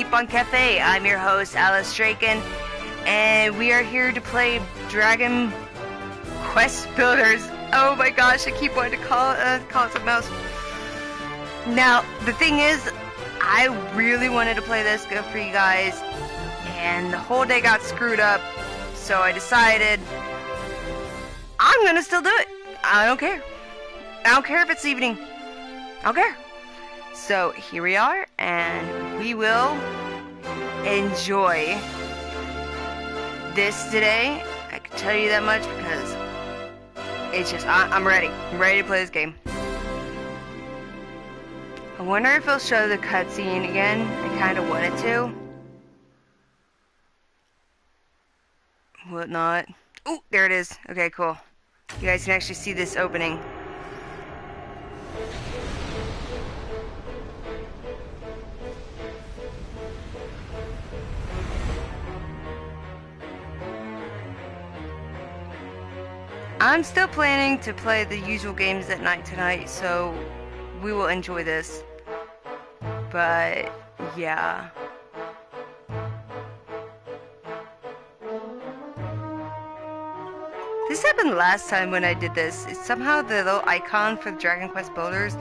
NipponNipponCafe. I'm your host, Alice Draken, and we are here to play Dragon Quest Builders. Oh my gosh, I keep wanting to call it something else. Now, the thing is, I really wanted to play this good for you guys, and the whole day got screwed up, so I decided I'm gonna still do it. I don't care. I don't care if it's evening. I don't care. So here we are, and we will enjoy this today. I can tell you that much because it's just, I'm ready. I'm ready to play this game. I wonder if it'll show the cutscene again. I kind of want it to. Will it not? Oh, there it is. Okay, cool. You guys can actually see this opening. I'm still planning to play the usual games at night tonight, so we will enjoy this. But, yeah. This happened last time when I did this. Somehow the little icon for the Dragon Quest Builders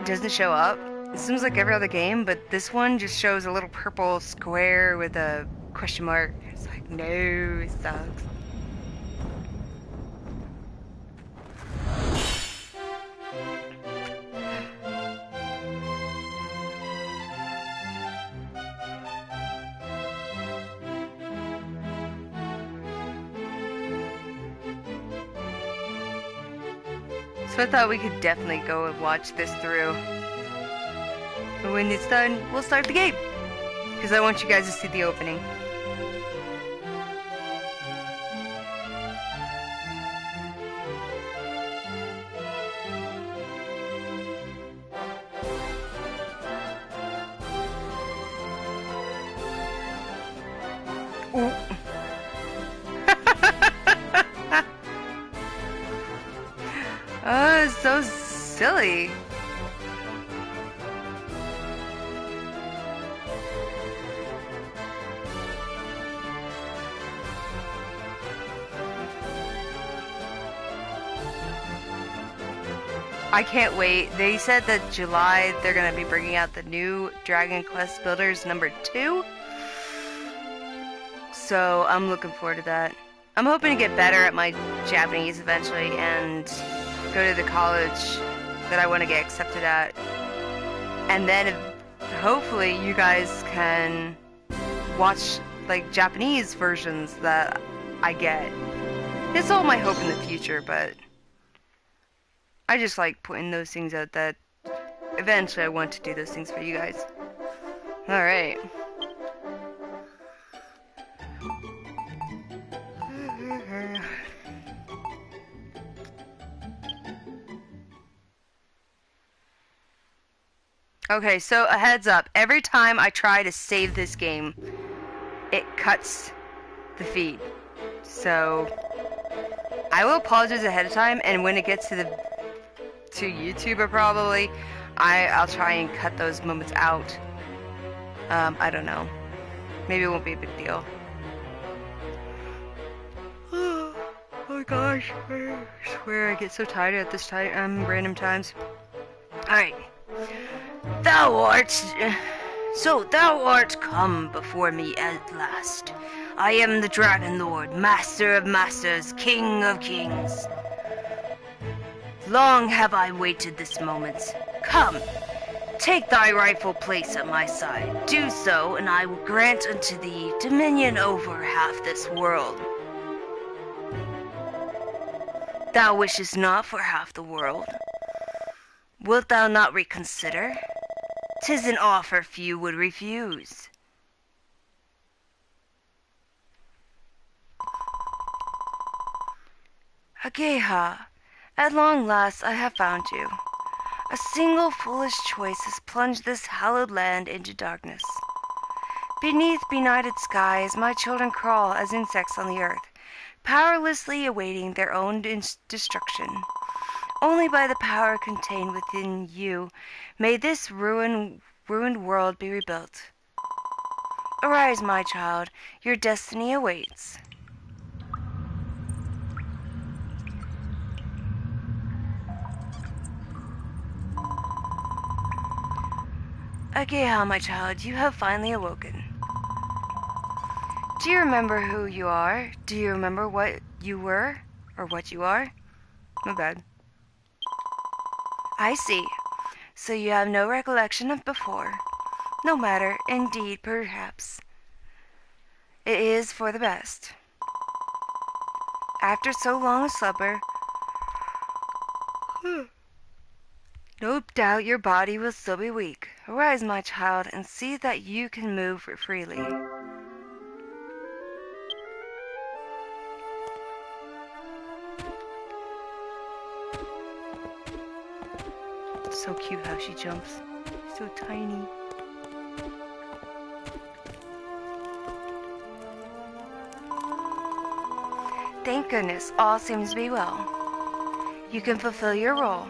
doesn't show up. It seems like every other game, but this one just shows a little purple square with a question mark. It's like, no, it sucks. So I thought we could definitely go and watch this through. And when it's done, we'll start the game. Because I want you guys to see the opening. Ooh. Oh, it's so silly. I can't wait. They said that July they're going to be bringing out the new Dragon Quest Builders #2. So I'm looking forward to that. I'm hoping to get better at my Japanese eventually and go to the college that I want to get accepted at. And then hopefully you guys can watch like Japanese versions that I get. It's all my hope in the future, but I just like putting those things out that eventually I want to do those things for you guys. Alright. Okay, so a heads up. Every time I try to save this game, it cuts the feed. So I will apologize ahead of time, and when it gets to YouTuber probably, I'll try and cut those moments out. I don't know. Maybe it won't be a big deal. Oh my gosh, I swear I get so tired at this time, random times. Alright. Thou art come before me at last. I am the Dragon Lord, Master of Masters, King of Kings. Long have I waited this moment. Come, take thy rightful place at my side. Do so, and I will grant unto thee dominion over half this world. Thou wishest not for half the world. Wilt thou not reconsider? 'Tis an offer few would refuse. Ageha, at long last I have found you. A single foolish choice has plunged this hallowed land into darkness. Beneath benighted skies my children crawl as insects on the earth, powerlessly awaiting their own destruction. Only by the power contained within you may this ruined world be rebuilt. Arise, my child. Your destiny awaits. Ageha, my child, you have finally awoken. Do you remember who you are? Do you remember what you were? Or what you are? My bad. I see. So you have no recollection of before. No matter, indeed, perhaps. It is for the best. After so long a slumber, no doubt your body will still be weak. Arise, my child, and see that you can move freely. So cute how she jumps. So tiny. Thank goodness, all seems to be well. You can fulfill your role.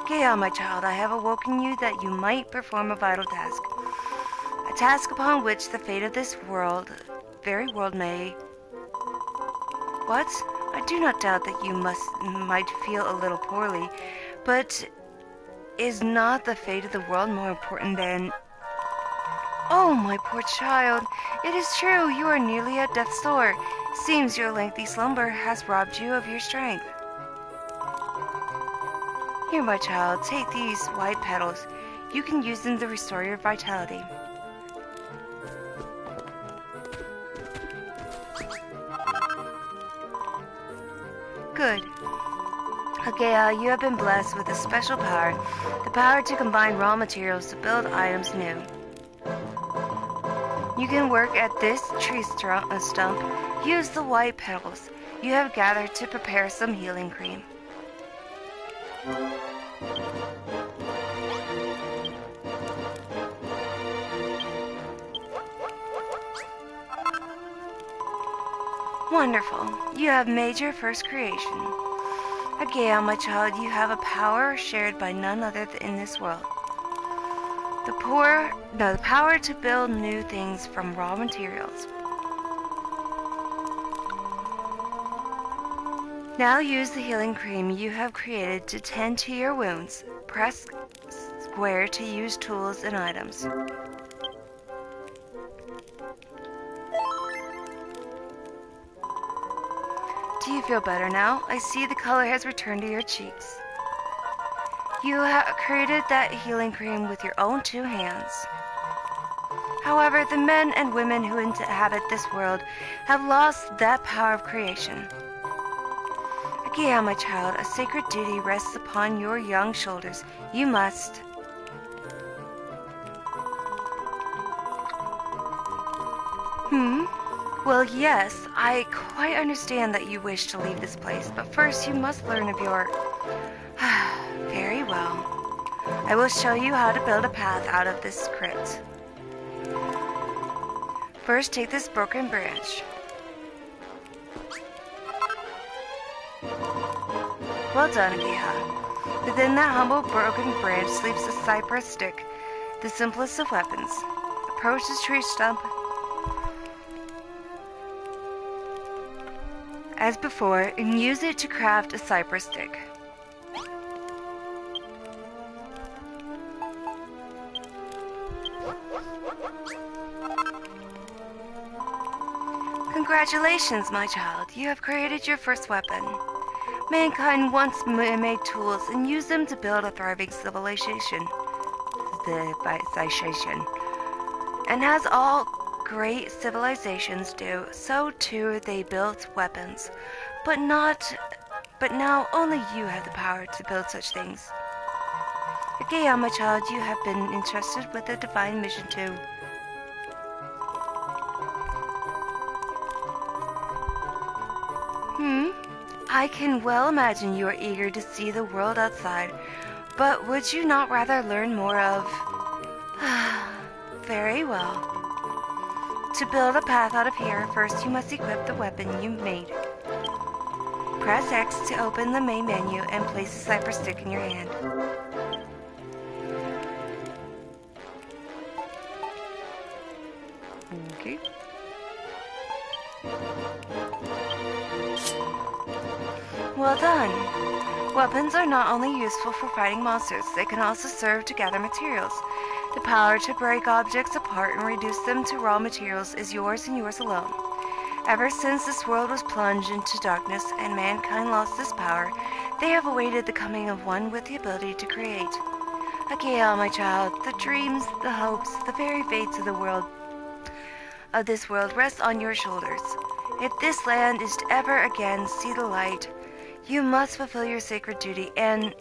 Gaia, my child, I have awoken you that you might perform a vital task. A task upon which the fate of this very world may... What? I do not doubt that you might feel a little poorly, but is not the fate of the world more important than... Oh, my poor child, it is true, you are nearly at death's door. Seems your lengthy slumber has robbed you of your strength. Here, my child, take these white petals. You can use them to restore your vitality. Good. Agea, you have been blessed with a special power, the power to combine raw materials to build items new. You can work at this tree stump. Use the white petals you have gathered to prepare some healing cream. Wonderful. You have made your first creation. Agea, my child, you have a power shared by none other in this world. The power to build new things from raw materials. Now use the healing cream you have created to tend to your wounds. Press square to use tools and items. Do you feel better now? I see the color has returned to your cheeks. You have created that healing cream with your own 2 hands. However, the men and women who inhabit this world have lost that power of creation. Agea, my child, a sacred duty rests upon your young shoulders. You must. Well, yes, I quite understand that you wish to leave this place, but first you must learn of your... Very well. I will show you how to build a path out of this crypt. First, take this broken branch. Well done, Agea. Within that humble broken branch sleeps a cypress stick, the simplest of weapons. Approach this tree stump as before and use it to craft a cypress stick. Congratulations, my child. You have created your first weapon. Mankind once made tools and used them to build a thriving civilization. And as all great civilizations do, so too they built weapons. But now only you have the power to build such things. Agea, my child, you have been entrusted with a divine mission too. I can well imagine you are eager to see the world outside, but would you not rather learn more of... Very well. To build a path out of here, first you must equip the weapon you made. Press X to open the main menu and place the cypress stick in your hand. Okay. Well done. Weapons are not only useful for fighting monsters, they can also serve to gather materials. The power to break objects apart and reduce them to raw materials is yours and yours alone. Ever since this world was plunged into darkness and mankind lost this power, they have awaited the coming of one with the ability to create. Akea, my child, the dreams, the hopes, the very fates of this world rest on your shoulders. If this land is to ever again see the light, you must fulfill your sacred duty and...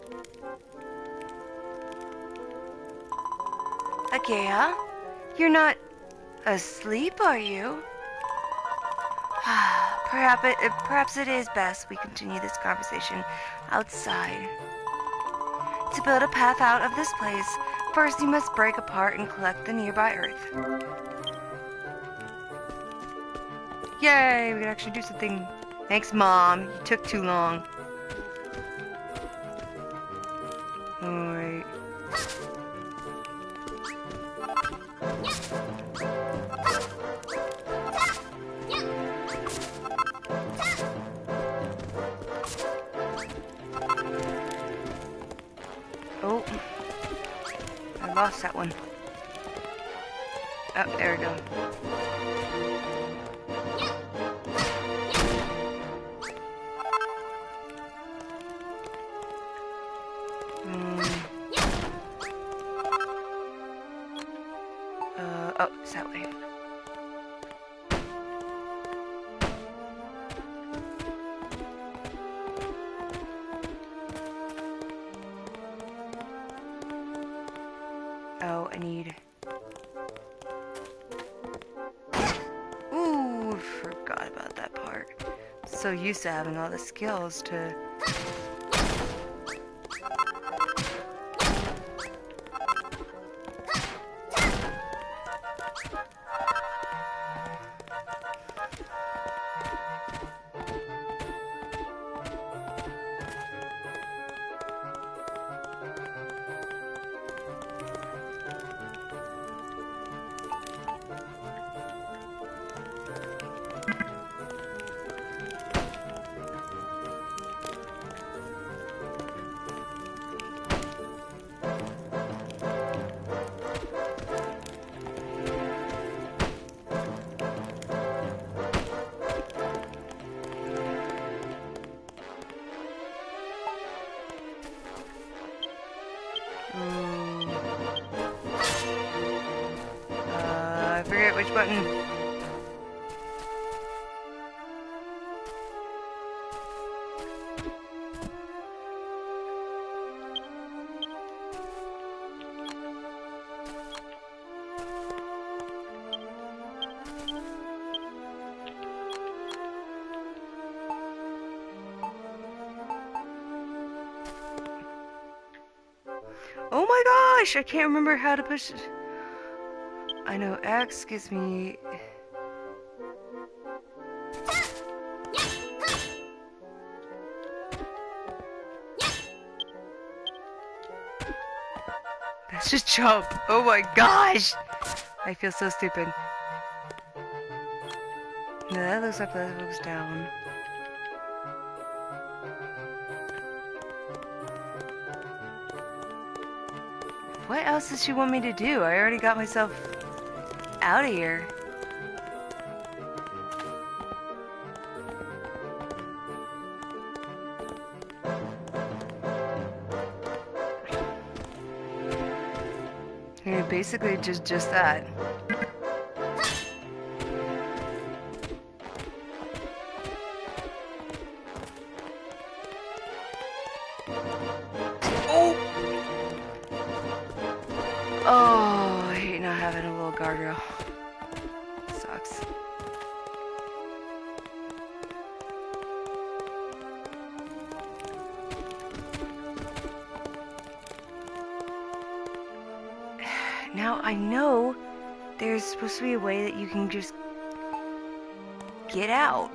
Akea, you're not asleep, are you? Perhaps it is best we continue this conversation outside. To build a path out of this place, first you must break apart and collect the nearby earth. Yay, we can actually do something. Thanks, Mom. You took too long. Alright. Oh. I lost that one. Oh, there we go. Oh, it's that way. Oh, I need... Ooh, forgot about that part. So used to having all the skills to... I forget which button. Oh my gosh, I can't remember how to push it. I know X gives me... That's just jump. Oh my gosh. I feel so stupid. No, that looks up, that looks down. What else does she want me to do? I already got myself out of here. Yeah, basically just that. Oh, I hate not having a little guardrail. Sucks. Now I know there's supposed to be a way that you can just get out.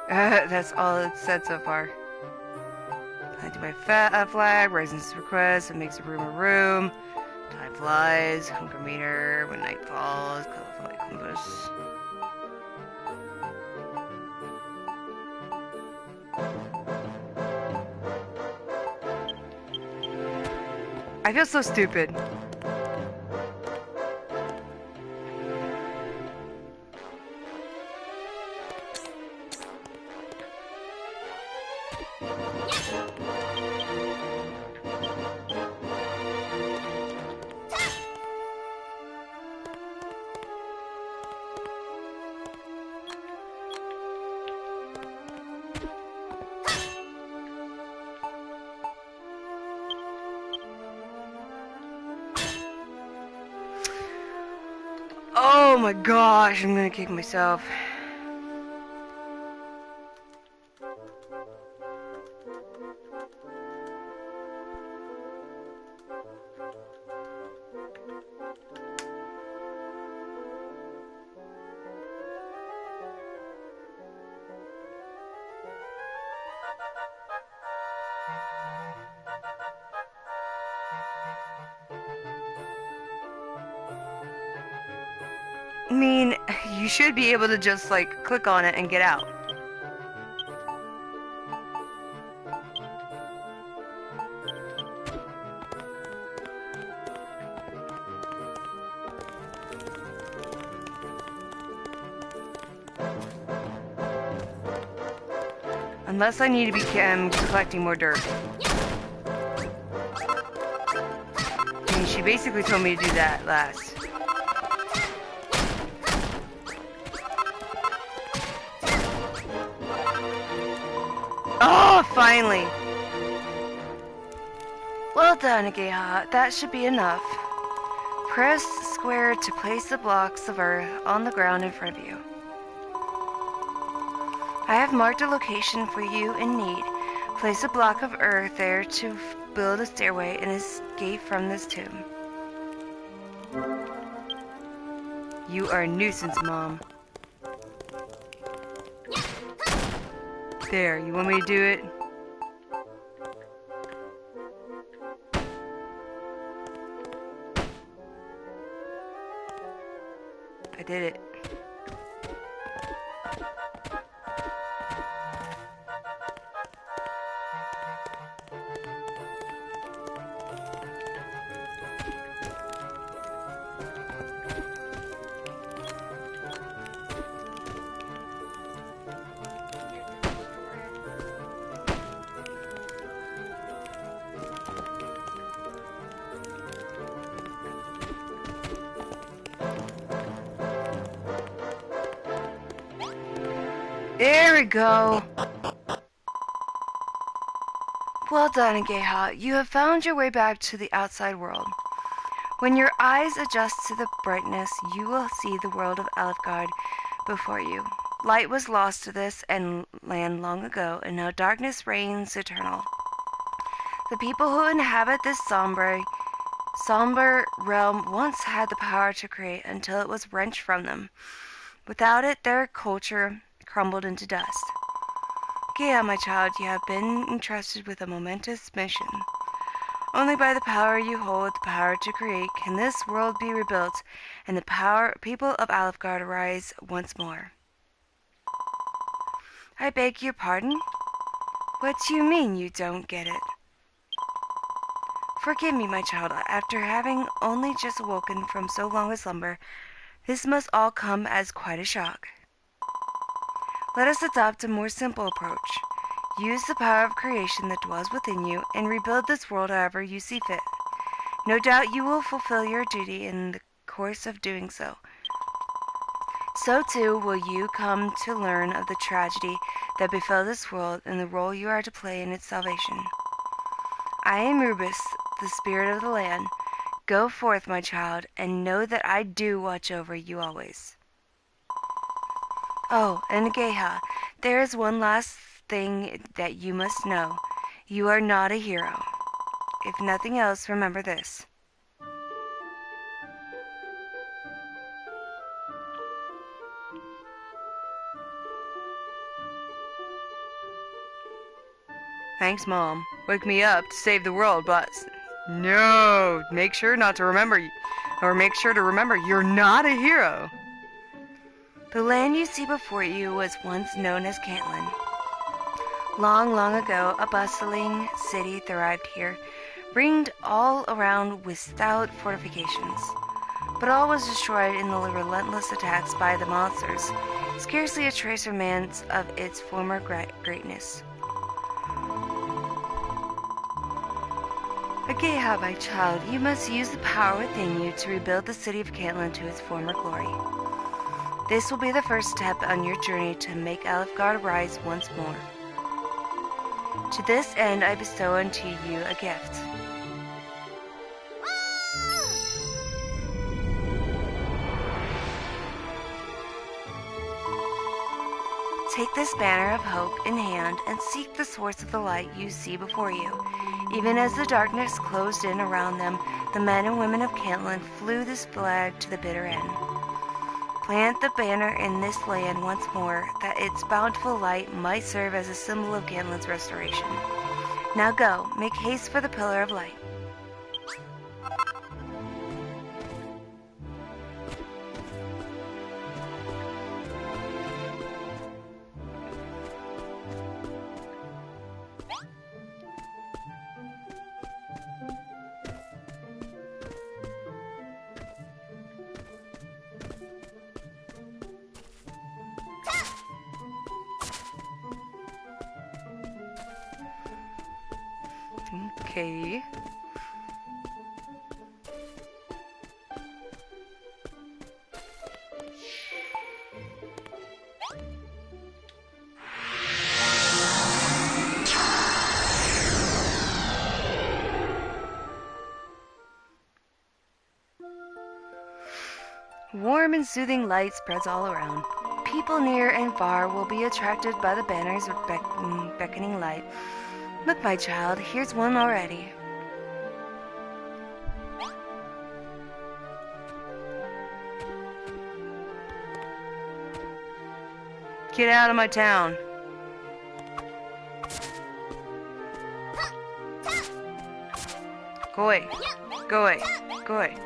That's all it's said so far. Planting my flag, raising this request, it makes a room. Time flies, hunger meter, when night falls, colorful light compass. I feel so stupid. Oh my gosh, I'm gonna kick myself. I mean, you should be able to just like click on it and get out. Unless I need to be collecting more dirt. I mean, she basically told me to do that last. Oh, finally! Well done, Ageha. That should be enough. Press square to place the blocks of earth on the ground in front of you. I have marked a location for you in need. Place a block of earth there to build a stairway and escape from this tomb. You are a nuisance, Mom. There, you want me to do it? I did it. There we go. Well done, Ageha. You have found your way back to the outside world. When your eyes adjust to the brightness, you will see the world of Alfgard before you. Light was lost to this and land long ago, and now darkness reigns eternal. The people who inhabit this somber realm once had the power to create until it was wrenched from them. Without it, their culture crumbled into dust. Gaia, my child, you have been entrusted with a momentous mission. Only by the power you hold, the power to create, can this world be rebuilt and the people of Alfgard arise once more. I beg your pardon? What do you mean you don't get it? Forgive me, my child. After having only just awoken from so long a slumber, this must all come as quite a shock. Let us adopt a more simple approach. Use the power of creation that dwells within you and rebuild this world however you see fit. No doubt you will fulfill your duty in the course of doing so. So too will you come to learn of the tragedy that befell this world and the role you are to play in its salvation. I am Rubus, the spirit of the land. Go forth, my child, and know that I do watch over you always. Oh, and Geha, there is one last thing that you must know. You are not a hero. If nothing else, remember this. Thanks, Mom. Wake me up to save the world, but... No! Make sure to remember you're not a hero. The land you see before you was once known as Cantland. Long, long ago, a bustling city thrived here, ringed all around with stout fortifications. But all was destroyed in the relentless attacks by the monsters. Scarcely a trace remains of its former greatness. Ageha, my child, you must use the power within you to rebuild the city of Cantland to its former glory. This will be the first step on your journey to make Alfgard rise once more. To this end, I bestow unto you a gift. Take this banner of hope in hand and seek the source of the light you see before you. Even as the darkness closed in around them, the men and women of Cantland flew this flag to the bitter end. Plant the banner in this land once more, that its bountiful light might serve as a symbol of Cantland's restoration. Now go, make haste for the Pillar of Light. Okay. Warm and soothing light spreads all around. People near and far will be attracted by the banner's beckoning light. Look, my child, here's one already. Get out of my town. Go away. Go away. Go away.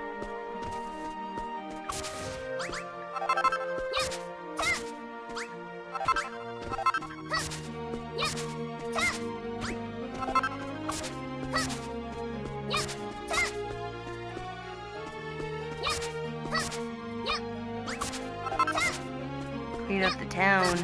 Clean up the town.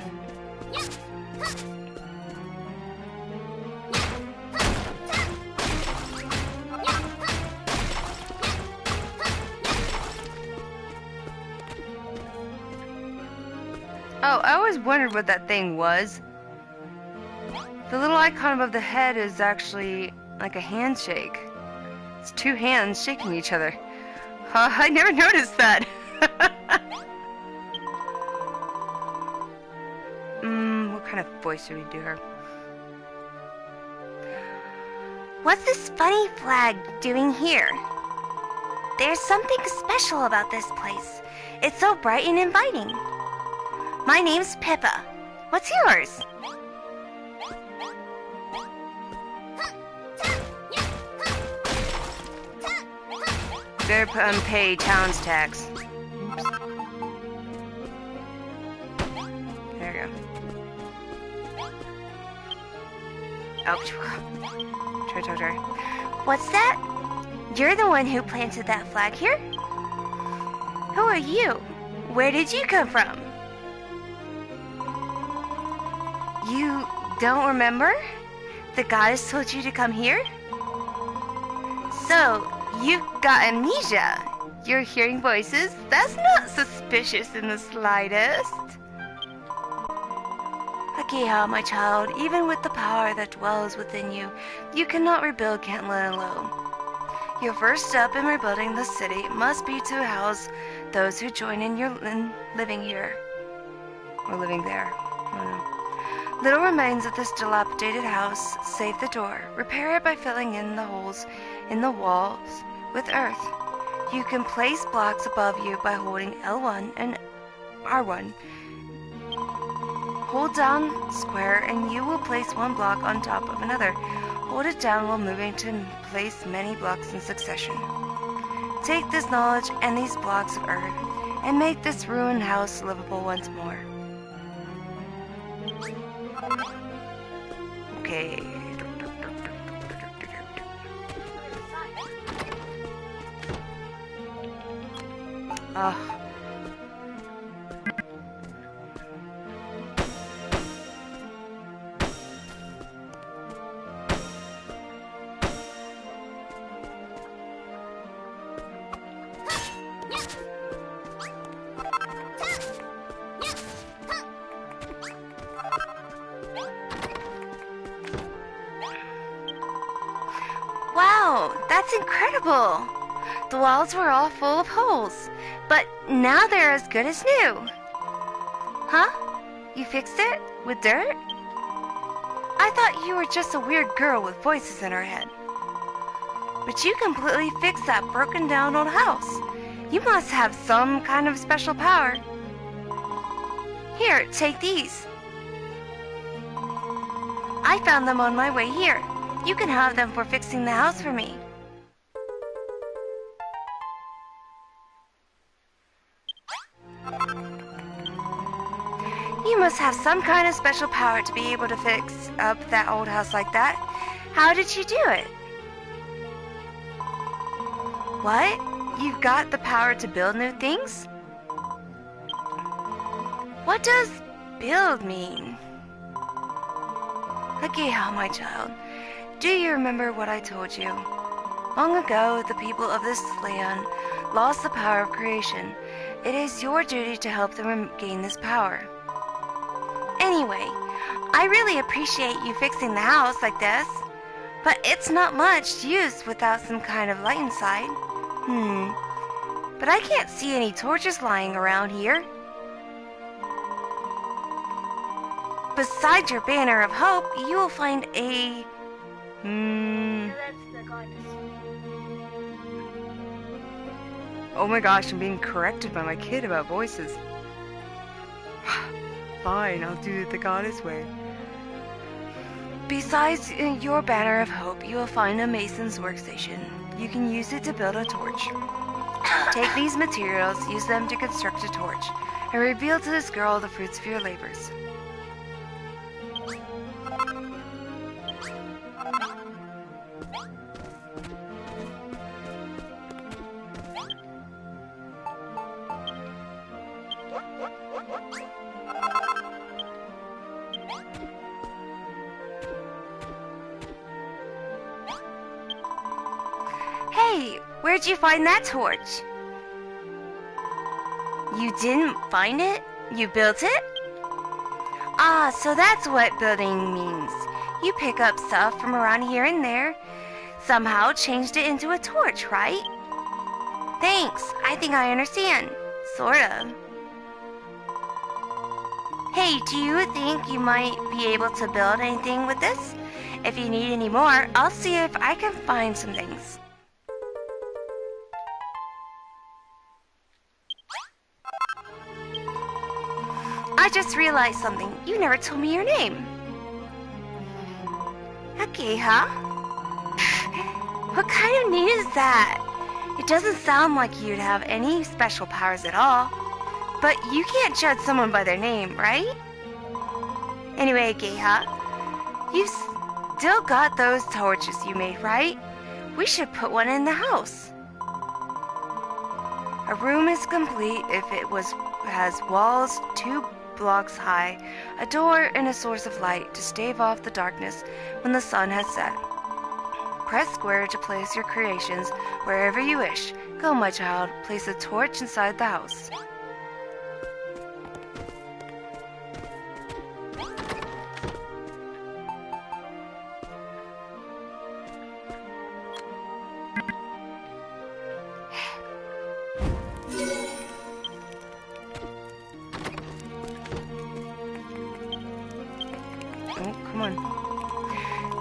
Oh, I always wondered what that thing was. The little icon above the head is actually like a handshake. It's two hands shaking each other. I never noticed that. What kind of voice should we do her? What's this funny flag doing here? There's something special about this place. It's so bright and inviting. My name's Pippa. What's yours? Better pay town's tax. Oops. There we go. Ouch. Try. What's that? You're the one who planted that flag here? Who are you? Where did you come from? You don't remember? The goddess told you to come here? So, you've got amnesia. You're hearing voices? That's not suspicious in the slightest. Ageha, my child, even with the power that dwells within you, you cannot rebuild Cantland alone. Your first step in rebuilding the city must be to house those who join in living here. Or living there. I don't know. Little remains of this dilapidated house, save the door. Repair it by filling in the holes in the walls with earth. You can place blocks above you by holding L1 and R1. Hold down square and you will place one block on top of another. Hold it down while moving to place many blocks in succession. Take this knowledge and these blocks of earth and make this ruined house livable once more. Okay. Wow, that's incredible! The walls were all full of holes, but now they're as good as new. Huh? You fixed it? With dirt? I thought you were just a weird girl with voices in her head. But you completely fixed that broken down old house. You must have some kind of special power. Here, take these. I found them on my way here. You can have them for fixing the house for me. You must have some kind of special power to be able to fix up that old house like that. How did you do it? What? You've got the power to build new things? What does build mean? Okay, my child. Do you remember what I told you? Long ago, the people of this land lost the power of creation. It is your duty to help them gain this power. Anyway, I really appreciate you fixing the house like this, but it's not much use without some kind of light inside. But I can't see any torches lying around here. Besides your banner of hope, you will find a... That's the goddess. Oh my gosh, I'm being corrected by my kid about voices. Fine, I'll do it the goddess way. Besides your banner of hope, you will find a mason's workstation. You can use it to build a torch. Take these materials, use them to construct a torch, and reveal to this girl the fruits of your labors. Hey, where'd you find that torch? You didn't find it? You built it? Ah, so that's what building means. You pick up stuff from around here and there, somehow changed it into a torch, right? Thanks, I think I understand. Sort of. Hey, do you think you might be able to build anything with this? If you need any more, I'll see if I can find some things. I just realized something. You never told me your name. Okay, huh? What kind of name is that? It doesn't sound like you'd have any special powers at all. But you can't judge someone by their name, right? Anyway, Geha, you've still got those torches you made, right? We should put one in the house. A room is complete if it has walls 2 blocks high, a door, and a source of light to stave off the darkness when the sun has set. Press square to place your creations wherever you wish. Go, my child, place a torch inside the house.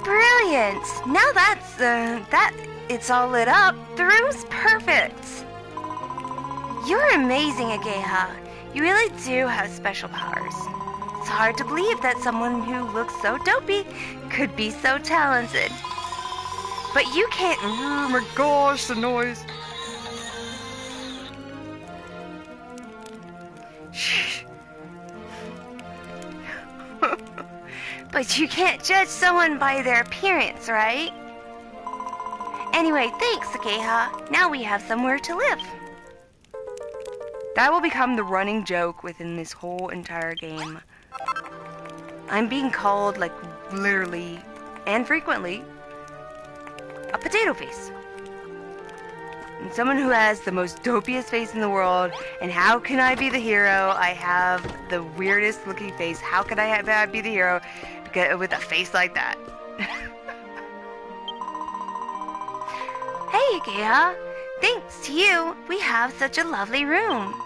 Brilliant! Now that it's all lit up, the room's perfect. You're amazing, Ageha. You really do have special powers. It's hard to believe that someone who looks so dopey could be so talented. But you can't... Oh my gosh, the noise. Shh. But you can't judge someone by their appearance, right? Anyway, thanks, Ageha. Now we have somewhere to live. That will become the running joke within this whole entire game. I'm being called, like, literally and frequently, a potato face. And someone who has the most dopiest face in the world. And how can I be the hero? I have the weirdest looking face. How can I be the hero with a face like that? Hey, Ageha. Thanks to you, we have such a lovely room.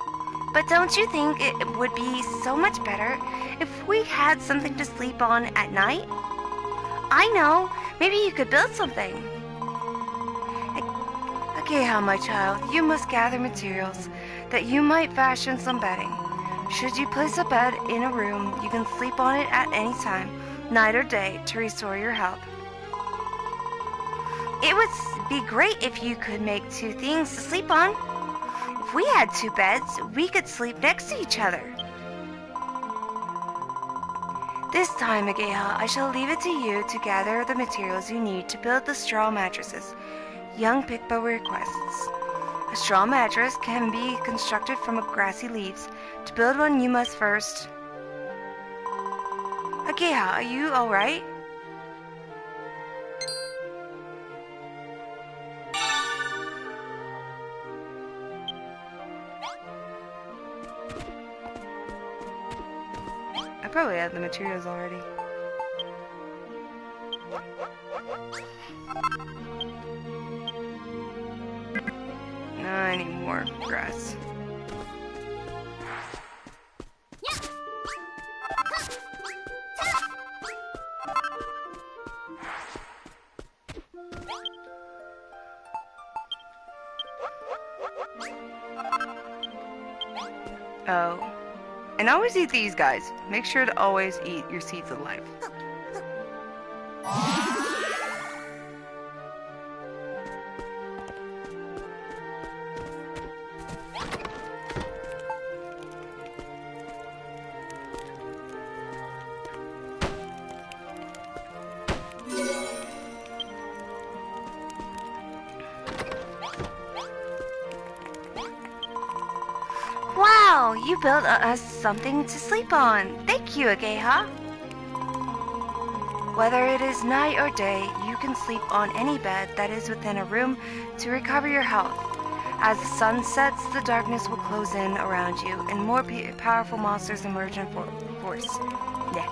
But don't you think it would be so much better if we had something to sleep on at night? I know. Maybe you could build something. Ageha, my child, you must gather materials that you might fashion some bedding. Should you place a bed in a room, you can sleep on it at any time, night or day, to restore your health. It would be great if you could make 2 things to sleep on. If we had 2 beds, we could sleep next to each other. This time, Ageha, I shall leave it to you to gather the materials you need to build the straw mattresses young Pikbo requests. A straw mattress can be constructed from grassy leaves. To build one, you must first... Ageha, are you alright? I probably have the materials already. No, I need more grass. Oh. And always eat these guys. Make sure to always eat your seeds alive. Wow, you built us something to sleep on. Thank you, Ageha. Whether it is night or day, you can sleep on any bed that is within a room to recover your health. As the sun sets, the darkness will close in around you, and more powerful monsters emerge in force. Yeah.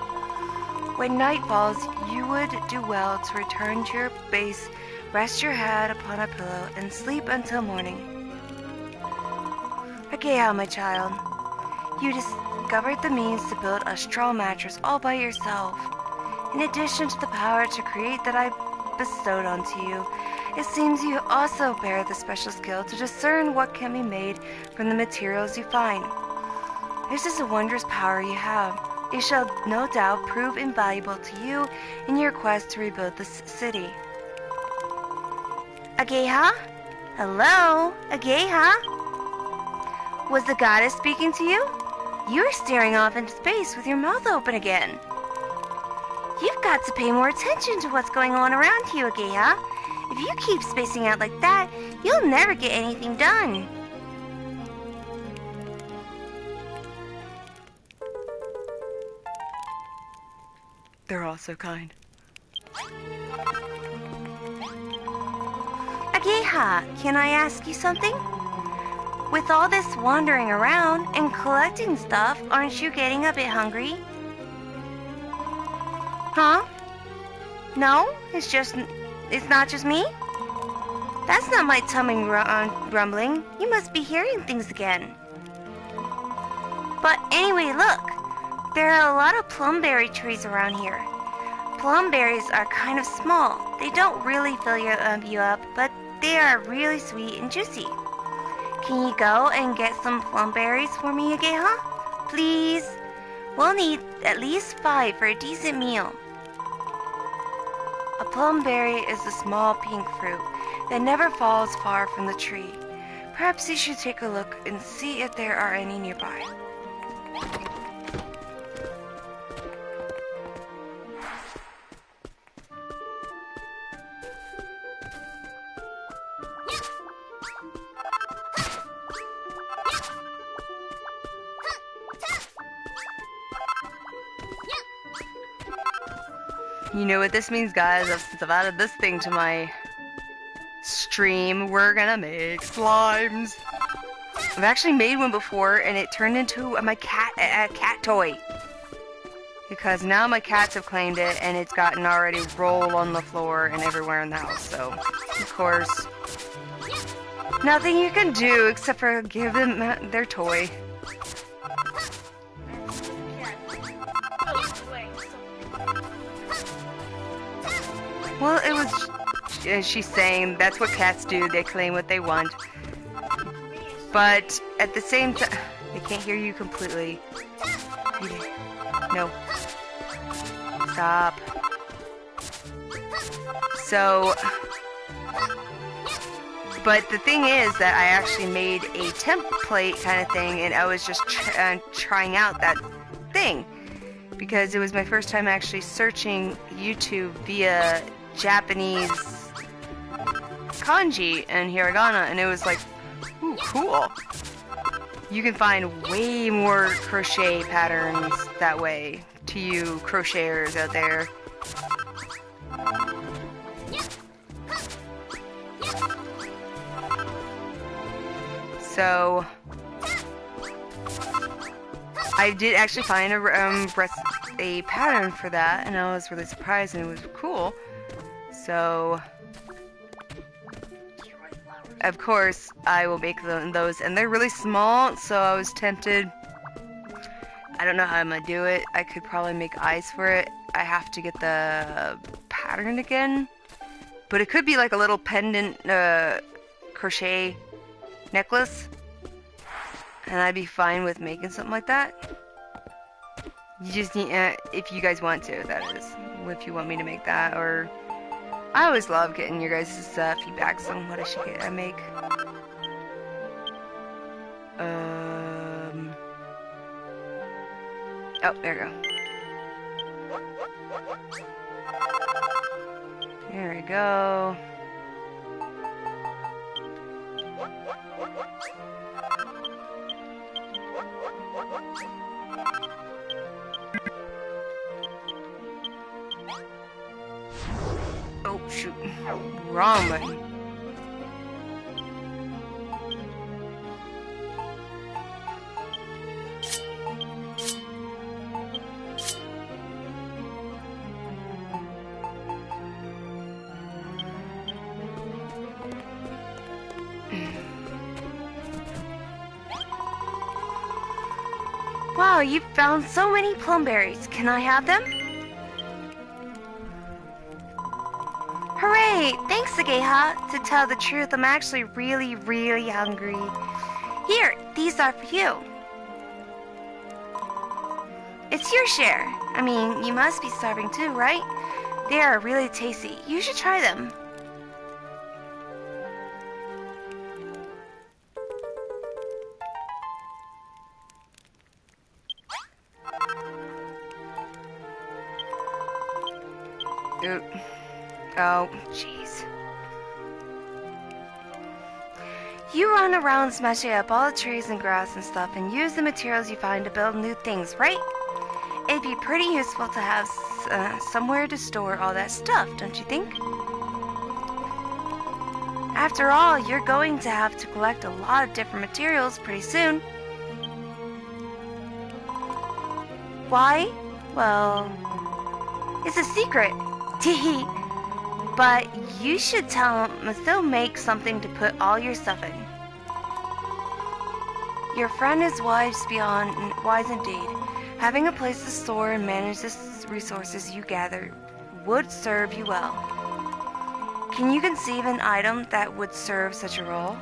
When night falls, you would do well to return to your base, rest your head upon a pillow, and sleep until morning. Ageha, my child, you discovered the means to build a straw mattress all by yourself. In addition to the power to create that I bestowed onto you, it seems you also bear the special skill to discern what can be made from the materials you find. This is a wondrous power you have. It shall no doubt prove invaluable to you in your quest to rebuild this city. Ageha? Hello? Ageha? Was the goddess speaking to you? You are staring off into space with your mouth open again. You've got to pay more attention to what's going on around you, Ageha. If you keep spacing out like that, you'll never get anything done. They're all so kind. Ageha, can I ask you something? With all this wandering around and collecting stuff, aren't you getting a bit hungry? Huh? No? It's not just me? That's not my tummy rumbling. You must be hearing things again. But anyway, look. There are a lot of plumberry trees around here. Plumberries are kind of small. They don't really fill you up, but they are really sweet and juicy. Can you go and get some plumberries for me, Ageha? Please? We'll need at least 5 for a decent meal. A plumberry is a small pink fruit that never falls far from the tree. Perhaps you should take a look and see if there are any nearby. You know what this means, guys? Since I've added this thing to my stream, we're gonna make slimes. I've actually made one before, and it turned into my cat a cat toy. Because now my cats have claimed it, and it's gotten already rolled on the floor and everywhere in the house. So, of course, nothing you can do except for give them their toy. Well, it was, she's saying that's what cats do. They claim what they want. But at the same time, they can't hear you completely. No. Stop. So, but the thing is that I actually made a template kind of thing, and I was just trying out that thing. Because it was my first time actually searching YouTube via Japanese kanji and hiragana, and it was like, ooh, cool. You can find way more crochet patterns that way to you crocheters out there. So I did actually find a pattern for that, and I was really surprised, and it was cool. So, of course, I will make those, and they're really small, so I was tempted. I don't know how I'm gonna do it. I could probably make eyes for it. I have to get the pattern again, but it could be like a little pendant crochet necklace, and I'd be fine with making something like that. You just need, if you guys want to, that is, if you want me to make that, or I always love getting your guys' feedbacks on what I should make. Oh, there we go. There we go. Oh, shoot. Wrong button. Wow, you found so many plumberries. Can I have them? Hooray! Thanks, Sageha. To tell the truth, I'm actually really, really hungry. Here, these are for you. It's your share. I mean, you must be starving too, right? They are really tasty. You should try them. Oh, jeez. You run around smashing up all the trees and grass and stuff and use the materials you find to build new things, right? It'd be pretty useful to have somewhere to store all that stuff, don't you think? After all, you're going to have to collect a lot of different materials pretty soon. Why? Well, it's a secret. Teehee. But you should tell him they'll make something to put all your stuff in. Your friend is wise indeed. Having a place to store and manage the resources you gather would serve you well. Can you conceive an item that would serve such a role?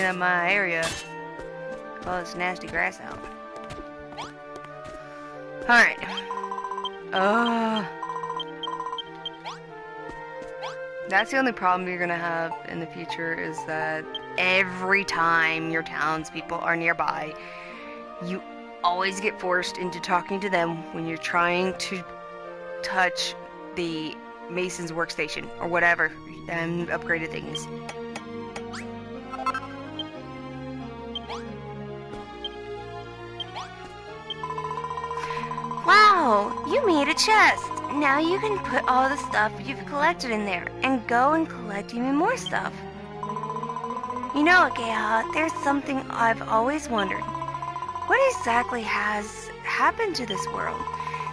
at my area. All this nasty grass out. Alright. That's the only problem you're gonna have in the future, is that every time your townspeople are nearby, you always get forced into talking to them when you're trying to touch the Mason's workstation or whatever and upgraded things. Wow, you made a chest. Now you can put all the stuff you've collected in there and go and collect even more stuff. You know, Ageha, there's something I've always wondered. What exactly has happened to this world?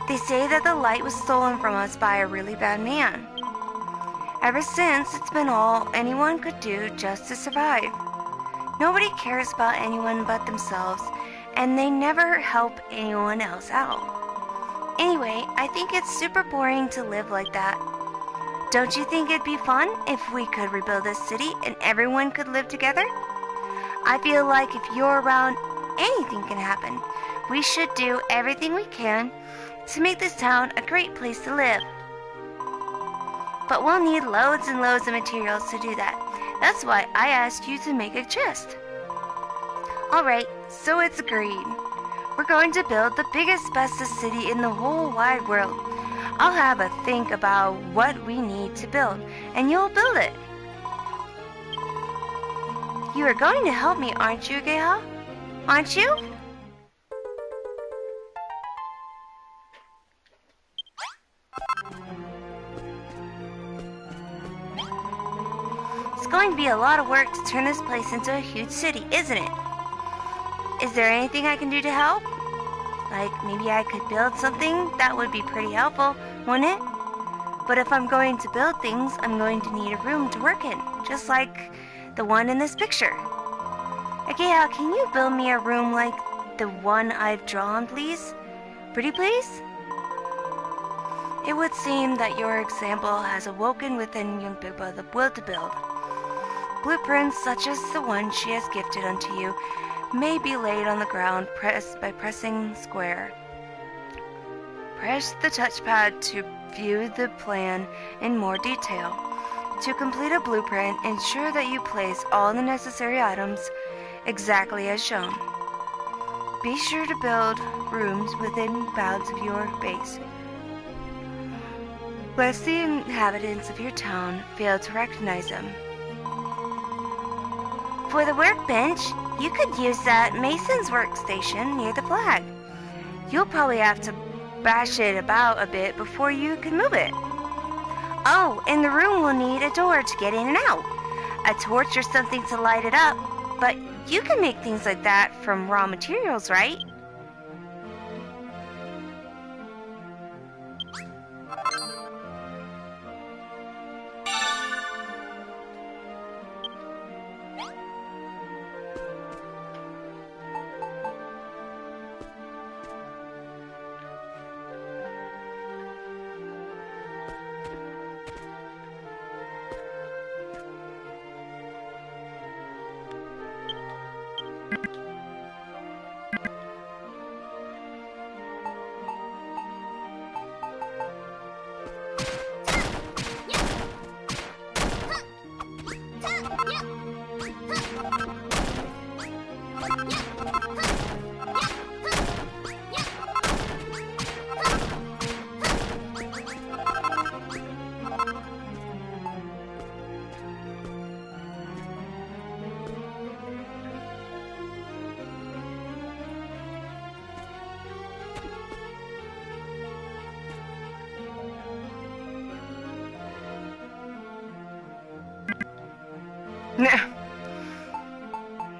They say that the light was stolen from us by a really bad man. Ever since, it's been all anyone could do just to survive. Nobody cares about anyone but themselves, and they never help anyone else out. Anyway, I think it's super boring to live like that. Don't you think it'd be fun if we could rebuild this city and everyone could live together? I feel like if you're around, anything can happen. We should do everything we can to make this town a great place to live. But we'll need loads and loads of materials to do that. That's why I asked you to make a chest. Alright, so it's agreed. We're going to build the biggest, bestest city in the whole wide world. I'll have a think about what we need to build, and you'll build it. You are going to help me, aren't you, Ageha? Aren't you? It's going to be a lot of work to turn this place into a huge city, isn't it? Is there anything I can do to help? Like, maybe I could build something that would be pretty helpful, wouldn't it? But if I'm going to build things, I'm going to need a room to work in, just like the one in this picture. Ageha, can you build me a room like the one I've drawn, please? Pretty please? It would seem that your example has awoken within young Pippa the will to build. Blueprints such as the one she has gifted unto you may be laid on the ground by pressing square. Press the touchpad to view the plan in more detail. To complete a blueprint, ensure that you place all the necessary items exactly as shown. Be sure to build rooms within bounds of your base, lest the inhabitants of your town fail to recognize them. For the workbench, you could use that Mason's workstation near the flag. You'll probably have to bash it about a bit before you can move it. Oh, and the room will need a door to get in and out, a torch or something to light it up, but you can make things like that from raw materials, right?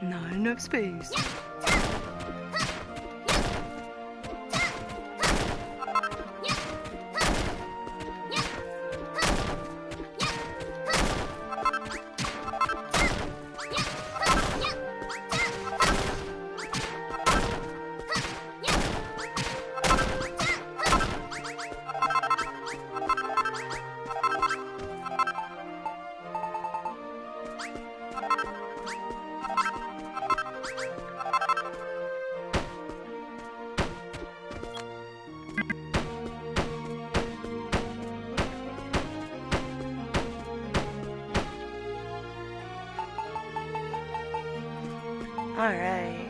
Not enough space. Alright.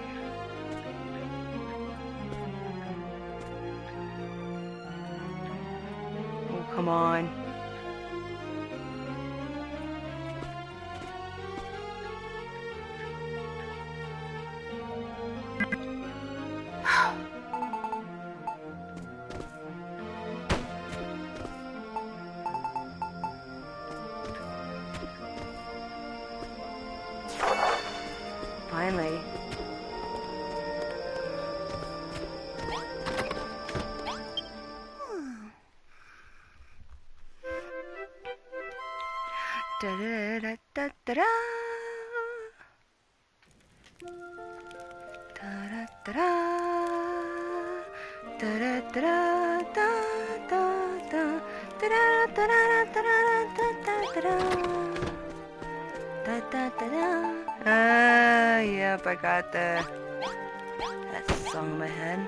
Oh, come on. Finally. Da da da da da da. Da da da da. Da da da da da da. Da da da da da da da da da. Da da da da. Yep, I got that song in my head.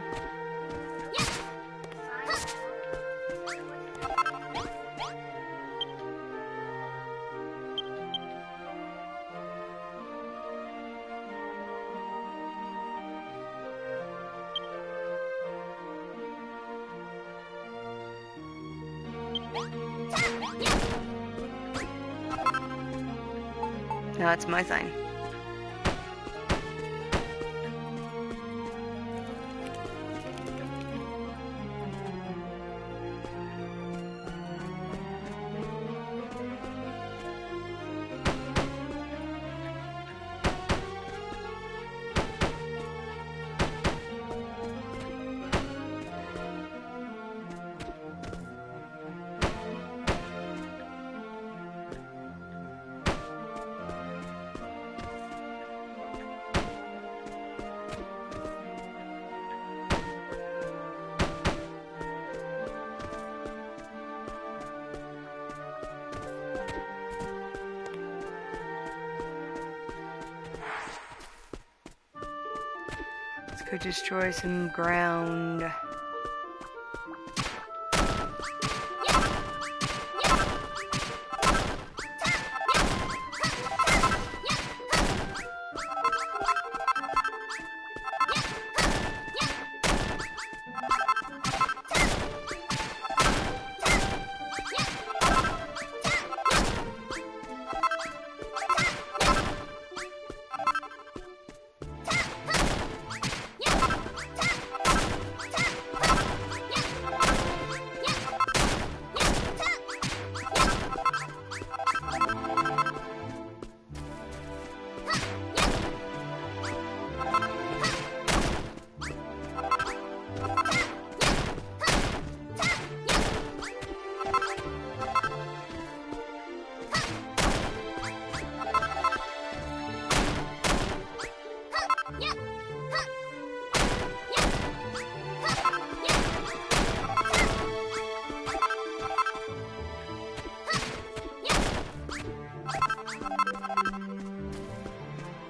Now it's my sign. Let's go destroy some ground.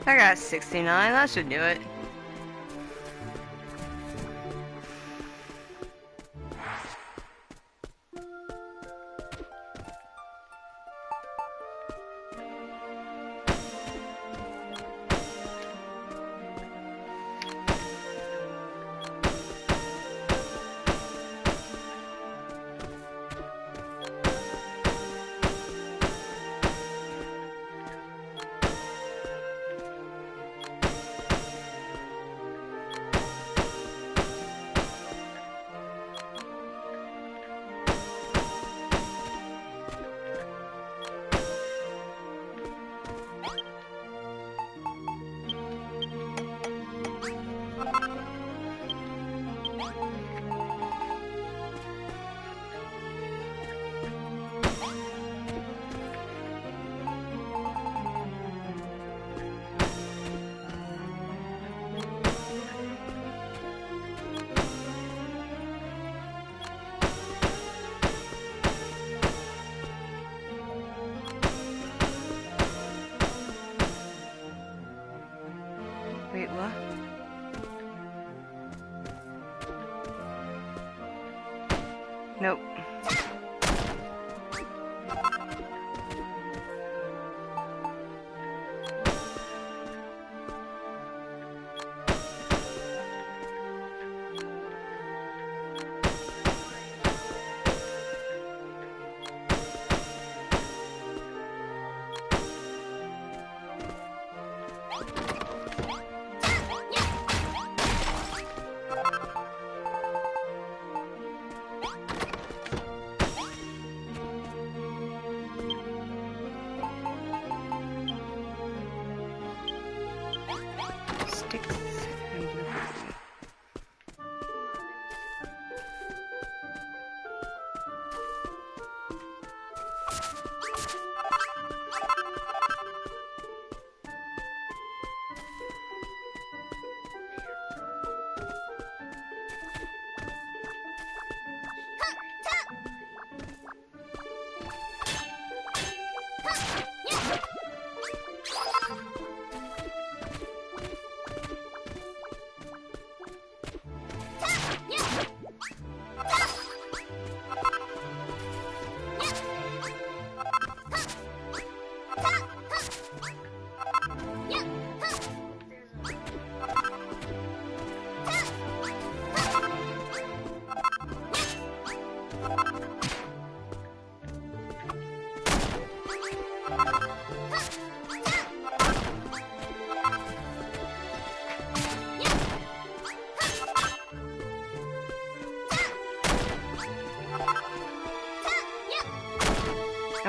I got 69, that should do it. Wait, what? Nope.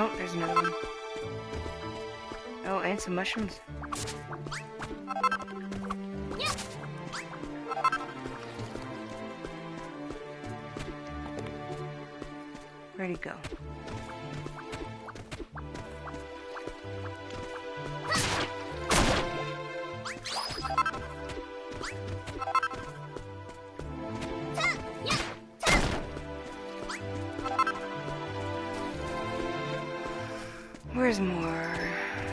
Oh, there's another one. Oh, and some mushrooms. Where'd he go? Where's more?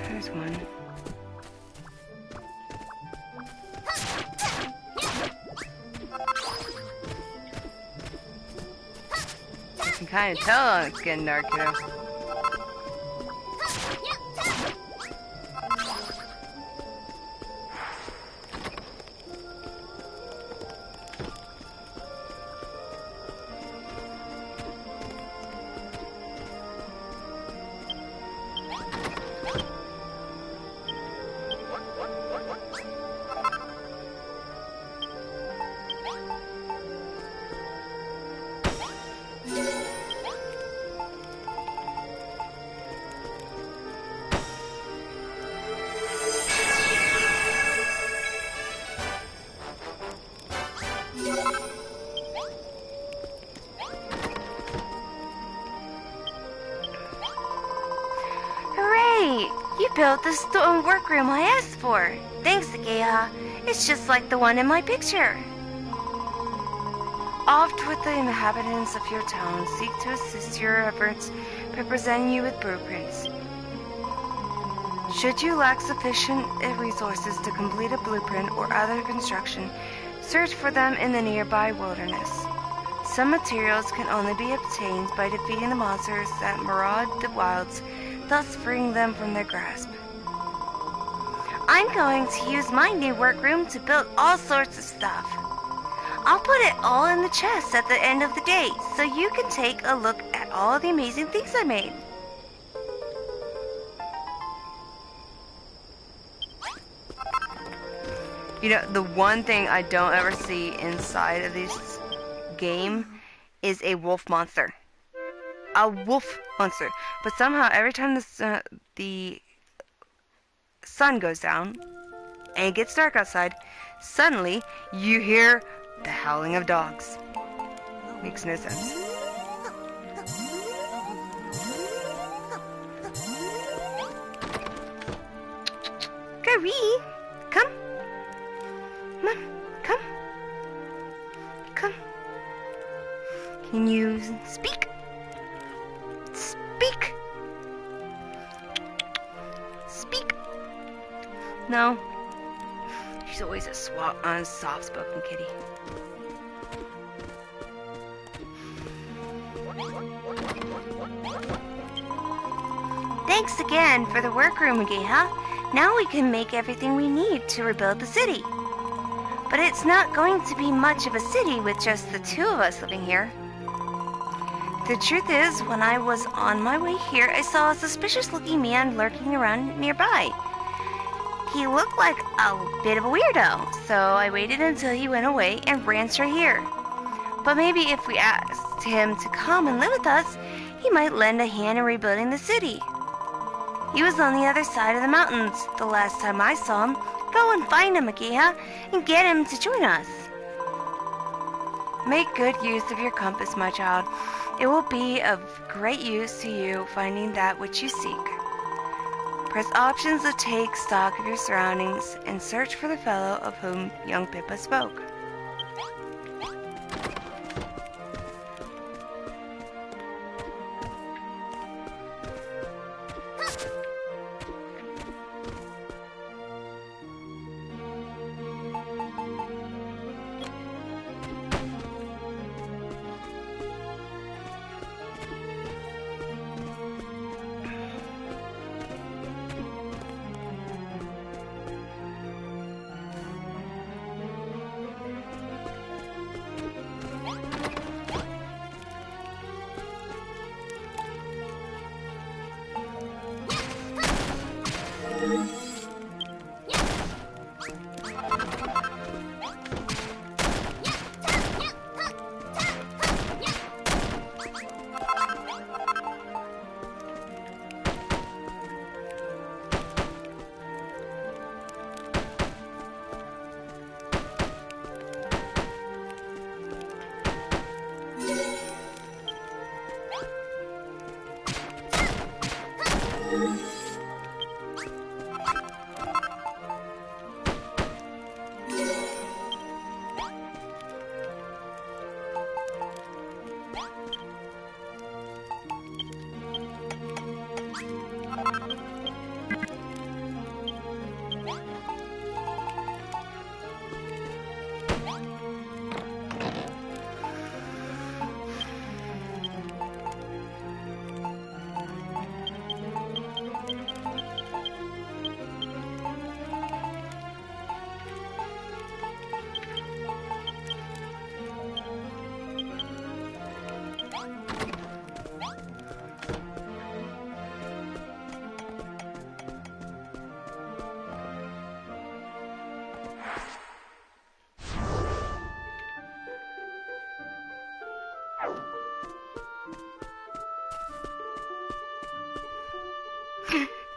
There's one. I can kind of tell it's getting dark, kiddo. Hooray! You built the stone workroom I asked for. Thanks, Ageha. It's just like the one in my picture. Oft with the inhabitants of your town seek to assist your efforts by presenting you with blueprints. Should you lack sufficient resources to complete a blueprint or other construction, search for them in the nearby wilderness. Some materials can only be obtained by defeating the monsters that maraud the wilds, thus freeing them from their grasp. I'm going to use my new workroom to build all sorts of stuff. I'll put it all in the chest at the end of the day, so you can take a look at all the amazing things I made. You know, the one thing I don't ever see inside of this game is a wolf monster. A wolf monster. But somehow, every time the sun goes down and it gets dark outside, suddenly you hear the howling of dogs. Makes no sense. Gary, come. Come on, come. Come. Can you speak? Speak. Speak. No. She's always a soft-spoken kitty. Thanks again for the workroom, Ageha. Now we can make everything we need to rebuild the city. But it's not going to be much of a city with just the two of us living here. The truth is, when I was on my way here, I saw a suspicious-looking man lurking around nearby. He looked like a bit of a weirdo, so I waited until he went away and ran straight here. But maybe if we asked him to come and live with us, he might lend a hand in rebuilding the city. He was on the other side of the mountains the last time I saw him. Go and find him, Ageha, and get him to join us. Make good use of your compass, my child. It will be of great use to you finding that which you seek. Press options to take stock of your surroundings and search for the fellow of whom young Pippa spoke.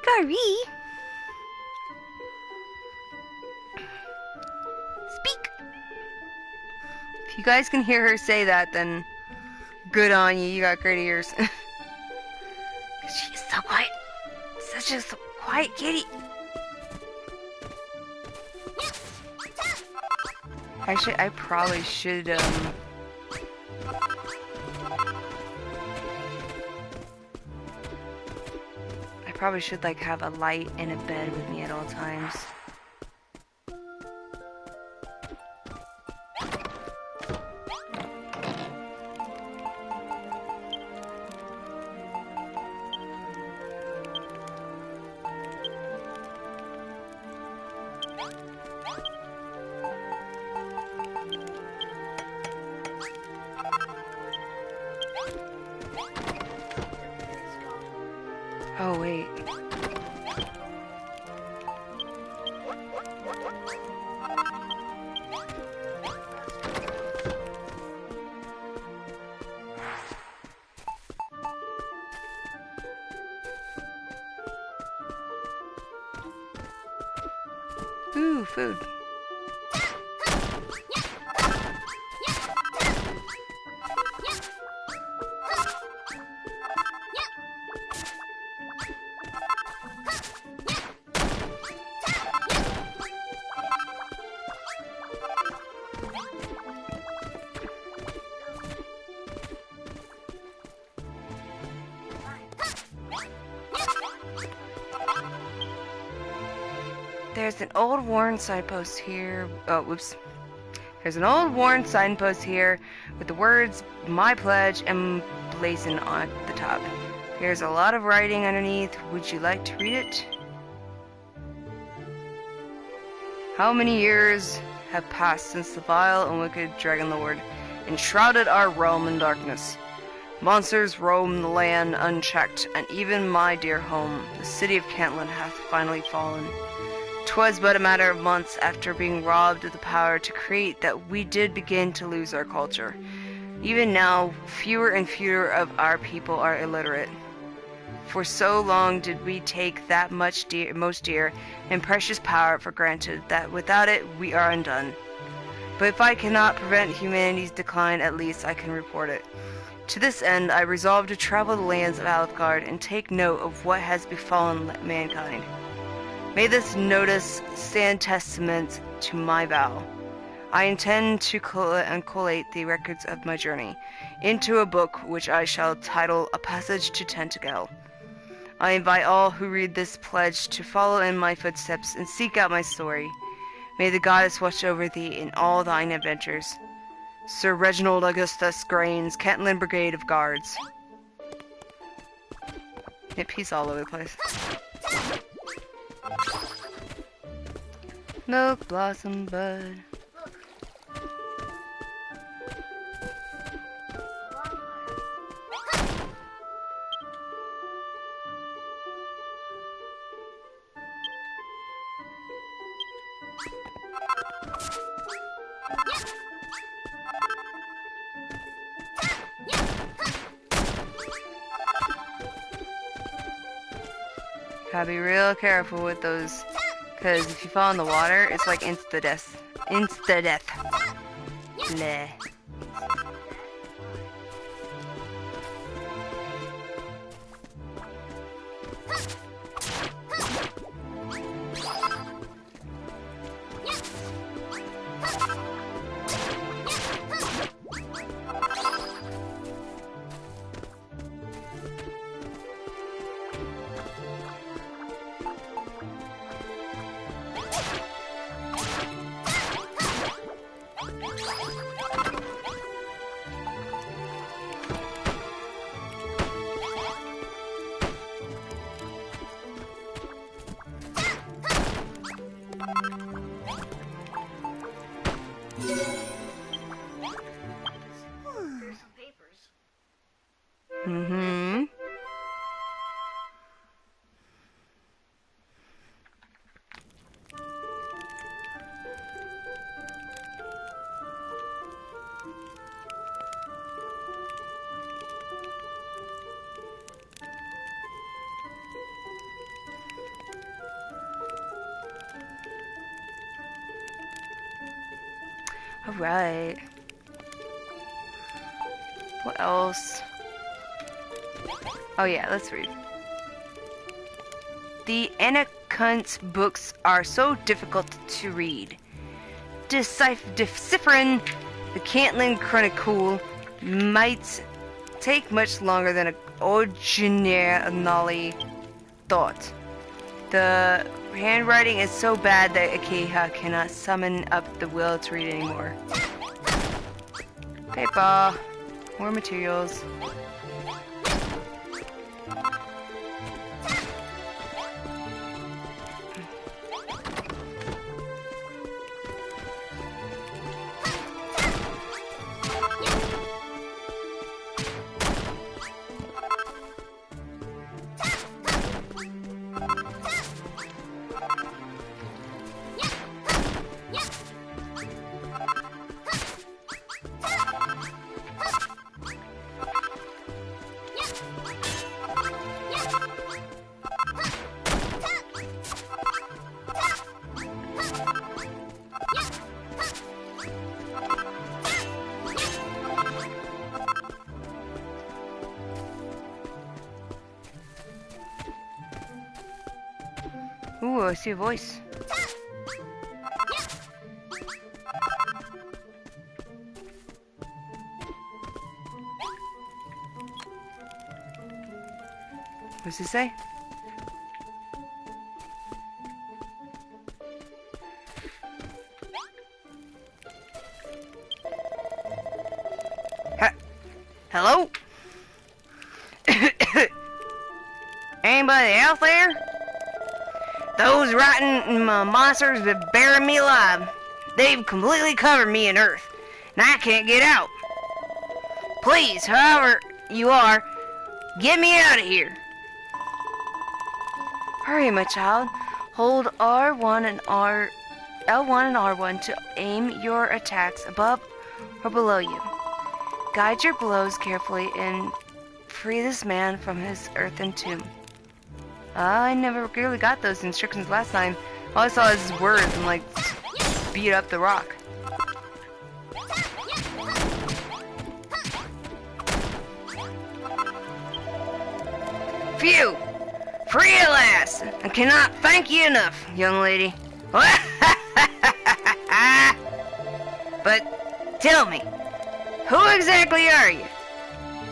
Gary! Speak! If you guys can hear her say that, then good on you. You got great ears. She's so quiet. Such a quiet kitty. Actually, I probably should, like have a light and a bed with me at all times. Oh, wait. Ooh, food. There's an old worn signpost here. Oh, whoops. There's an old worn signpost here with the words "My Pledge" emblazoned on the top. There's a lot of writing underneath. Would you like to read it? How many years have passed since the vile and wicked Dragon Lord enshrouded our realm in darkness? Monsters roam the land unchecked, and even my dear home, the city of Cantlin, hath finally fallen. 'Twas but a matter of months after being robbed of the power to create that we did begin to lose our culture. Even now, fewer and fewer of our people are illiterate. For so long did we take that most dear and precious power for granted that without it we are undone. But if I cannot prevent humanity's decline, at least I can report it. To this end, I resolved to travel the lands of Alfgard and take note of what has befallen mankind. May this notice stand testament to my vow. I intend to collate the records of my journey into a book which I shall title A Passage to Tentacle. I invite all who read this pledge to follow in my footsteps and seek out my story. May the goddess watch over thee in all thine adventures. Sir Reginald Augustus Grains, Cantlin Brigade of Guards. Yep, he's all over the place. Milk Blossom Bud. Gotta be real careful with those, because if you fall in the water, it's like insta-death. Insta-death. Bleh. Mm-hmm. Alright. What else? Oh yeah, let's read. The Anacunt's books are so difficult to read. Deciphering the Cantlin Chronicle might take much longer than originally thought. The handwriting is so bad that Akeha cannot summon up the will to read anymore. Paper. More materials. Ooh, I see a voice. What's he say? Hello? Anybody out there? Those rotten monsters have buried me alive. They've completely covered me in earth, and I can't get out. Please, however you are, get me out of here. Hurry, my child. Hold R1 and L1 and R1 to aim your attacks above or below you. Guide your blows carefully and free this man from his earthen tomb. I never really got those instructions last time. All I saw is words and like beat up the rock. Phew! Free at last! I cannot thank you enough, young lady. But tell me, who exactly are you?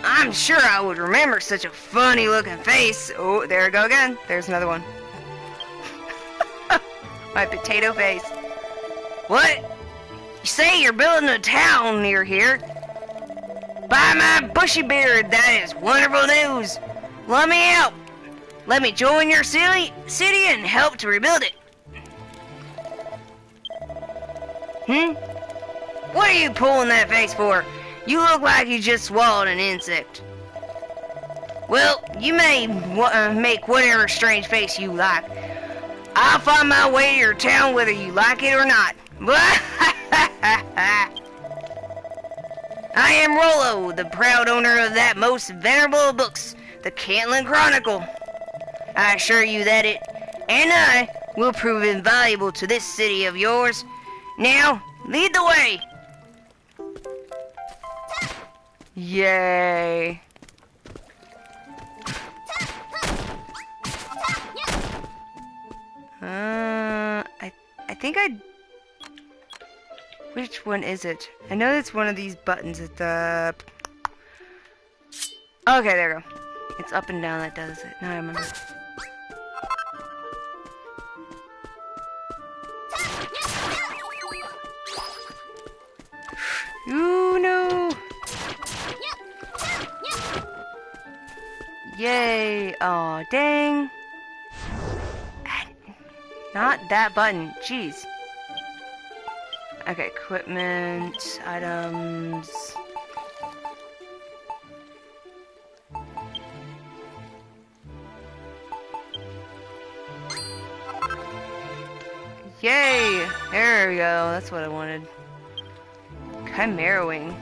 I'm sure I would remember such a funny looking face. Oh, there we go again. There's another one. My potato face. What? You say you're building a town near here? By my bushy beard, that is wonderful news. Let me out. Let me join your city and help to rebuild it. What are you pulling that face for? You look like you just swallowed an insect. Well, you may make whatever strange face you like. I'll find my way to your town whether you like it or not. I am Rollo, the proud owner of that most venerable of books, the Cantlin Chronicle. I assure you that it and I will prove invaluable to this city of yours. Now, lead the way. Yay. I think which one is it? I know it's one of these buttons at the... Okay, there we go. It's up and down that does it. Now I remember. Ooh, no! Yay! Aw, dang! Not that button. Jeez. Okay, equipment, items. Yay! There we go. That's what I wanted. Chimera wing.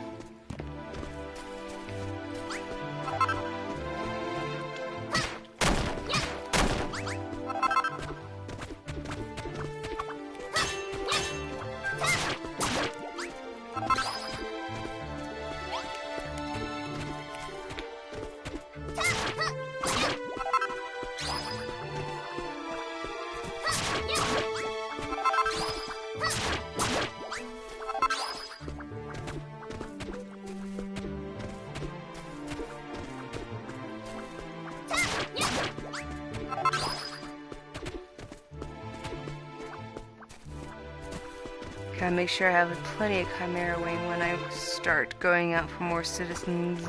Gotta make sure I have plenty of Chimera Wing when I start going out for more citizens.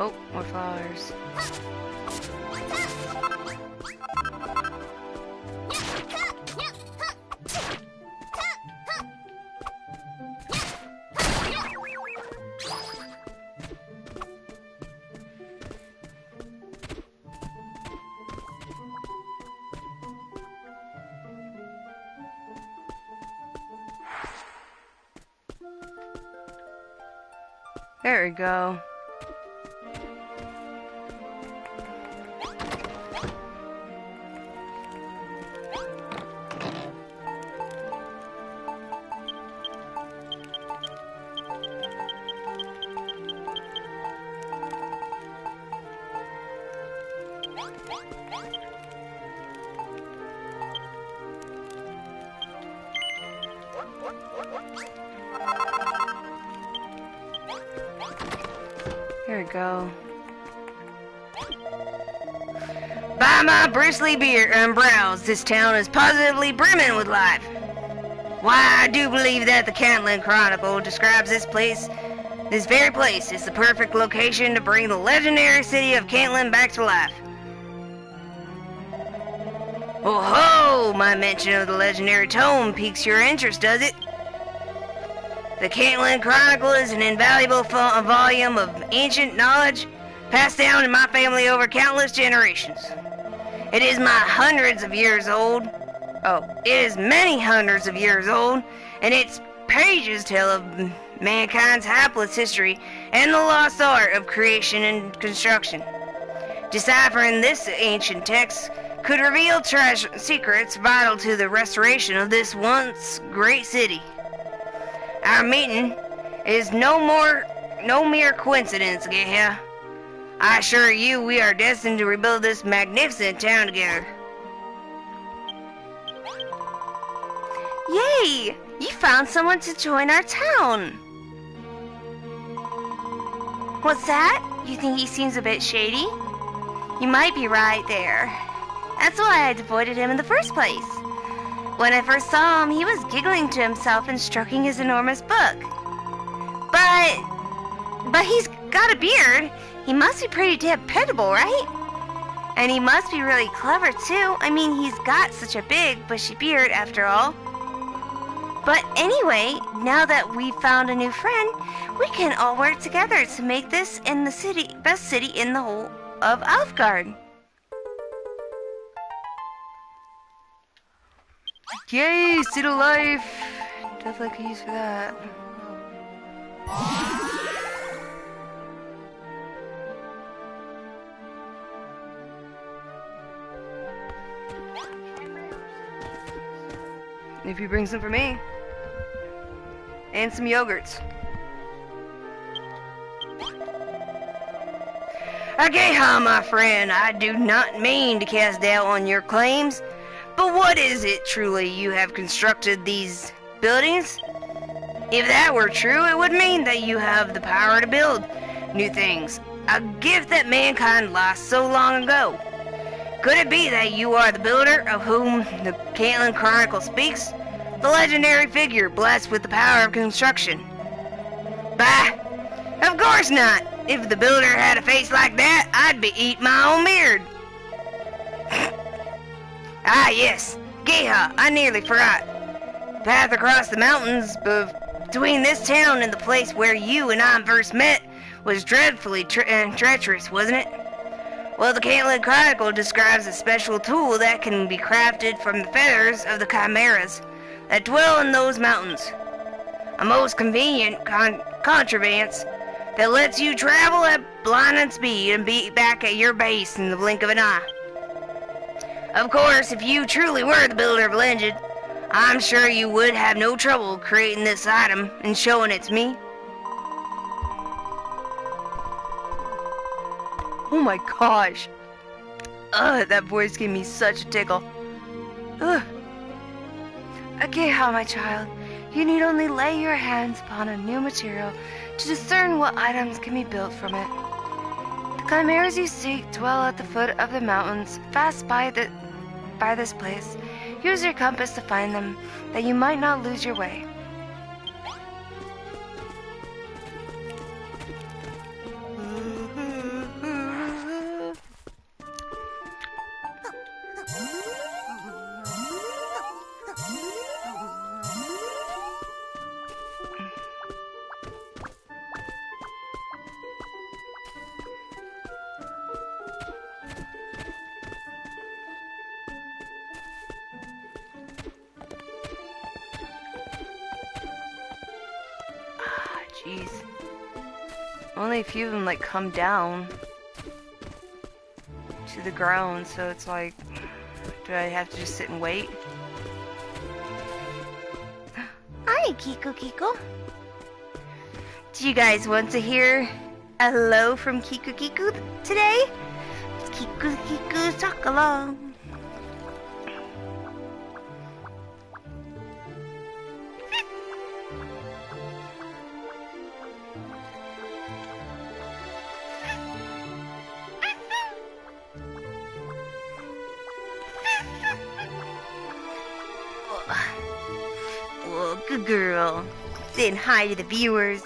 Oh, more flowers. There we go. There we go. By my bristly brows, this town is positively brimming with life. Why, I do believe that the Cantland Chronicle describes this very place, is the perfect location to bring the legendary city of Cantland back to life. Oh ho! My mention of the legendary tome piques your interest, does it? The Cantland Chronicle is an invaluable volume of ancient knowledge passed down in my family over countless generations. It is many hundreds of years old, and its pages tell of mankind's hapless history and the lost art of creation and construction. Deciphering this ancient text could reveal secrets vital to the restoration of this once great city. Our meeting is no mere coincidence, Geha. I assure you we are destined to rebuild this magnificent town together. Yay! You found someone to join our town! What's that? You think he seems a bit shady? You might be right there. That's why I avoided him in the first place. When I first saw him, he was giggling to himself and stroking his enormous book. But he's got a beard. He must be pretty dependable, right? And he must be really clever, too. I mean, he's got such a big, bushy beard, after all. But anyway, now that we've found a new friend, we can all work together to make this in the best city in the whole of Alfgard. Yay, city life! Definitely could use for that. If you bring some for me. And some yogurts. Geha, my friend, I do not mean to cast doubt on your claims, but what is it truly you have constructed these buildings? If that were true, it would mean that you have the power to build new things, a gift that mankind lost so long ago. Could it be that you are the builder of whom the Cantland Chronicle speaks? The legendary figure blessed with the power of construction? Bah! Of course not! If the builder had a face like that, I'd be eating my own beard. Ah, yes. Geha, I nearly forgot. The path across the mountains between this town and the place where you and I first met was dreadfully treacherous, wasn't it? Well, the Cantland Chronicle describes a special tool that can be crafted from the feathers of the chimeras that dwell in those mountains. A most convenient contrivance that lets you travel at blinding speed and be back at your base in the blink of an eye. Of course, if you truly were the builder of legend, I'm sure you would have no trouble creating this item and showing it to me. Oh my gosh. Ugh, that voice gave me such a tickle. Ugh. Okay, how, my child, you need only lay your hands upon a new material to discern what items can be built from it. The chimeras you seek dwell at the foot of the mountains, fast by this place. Use your compass to find them, that you might not lose your way. Jeez. Only a few of them, like, come down to the ground, so it's like, do I have to just sit and wait? Hi, Kiku Kiku. Do you guys want to hear a hello from Kiku Kiku today? Kiku Kiku, talk along. Oh, good girl. Saying hi to the viewers.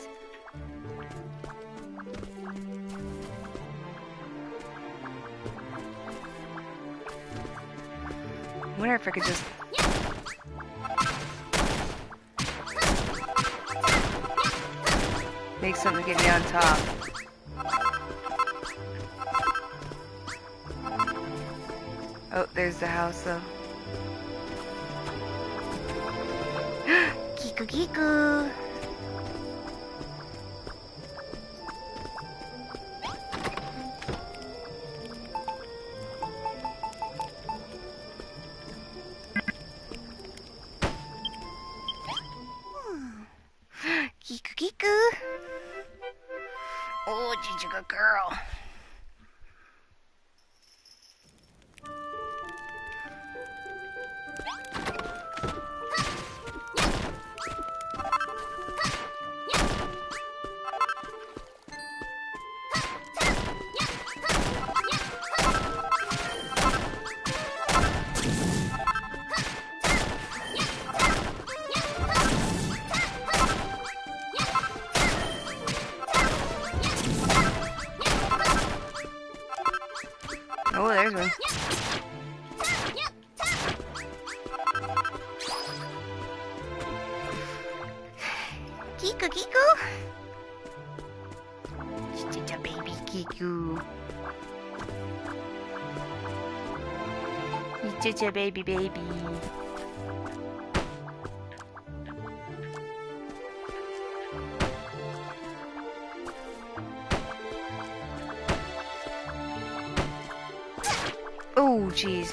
I wonder if I could just... make something to get me on top. Oh, there's the house though. Kiku Kiku. Kiku Kiku. Oh, she's a good girl. Oh, there's one. Kiku Kiku. She's a baby Kiku. He's just a baby. Oh, jeez.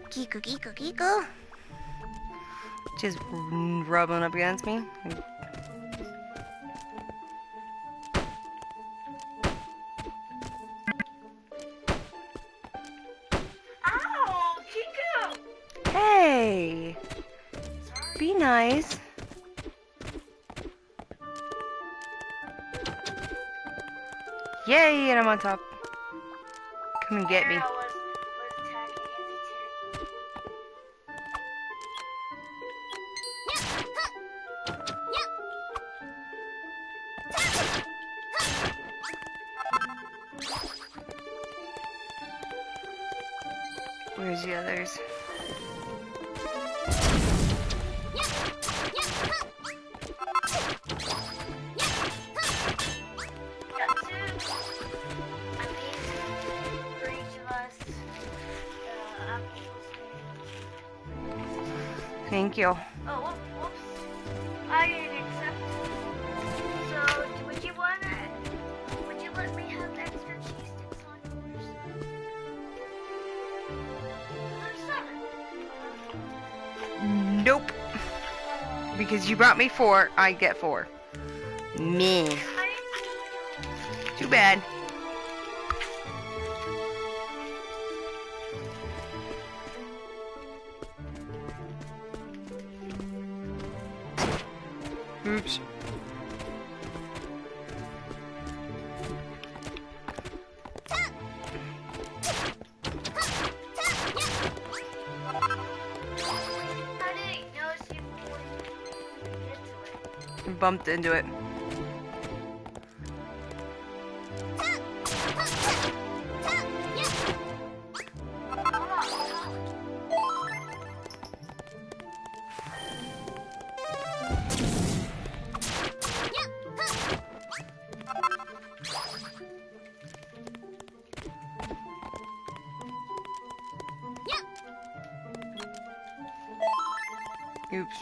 Kiku Kiku Kiku. Just rubbing up against me. Yay, and I'm on top. Come and get me. Arrow was attacking Where's the others? got two. I mean, for each of us, Thank you. oh, whoops. I didn't accept it. So, would you let me have extra cheese sticks on yours? There's 7. Nope. Because you brought me 4, I get 4. Meh. I didn't Too bad. Oops. I didn't notice you before you into it. Bumped into it. Oops.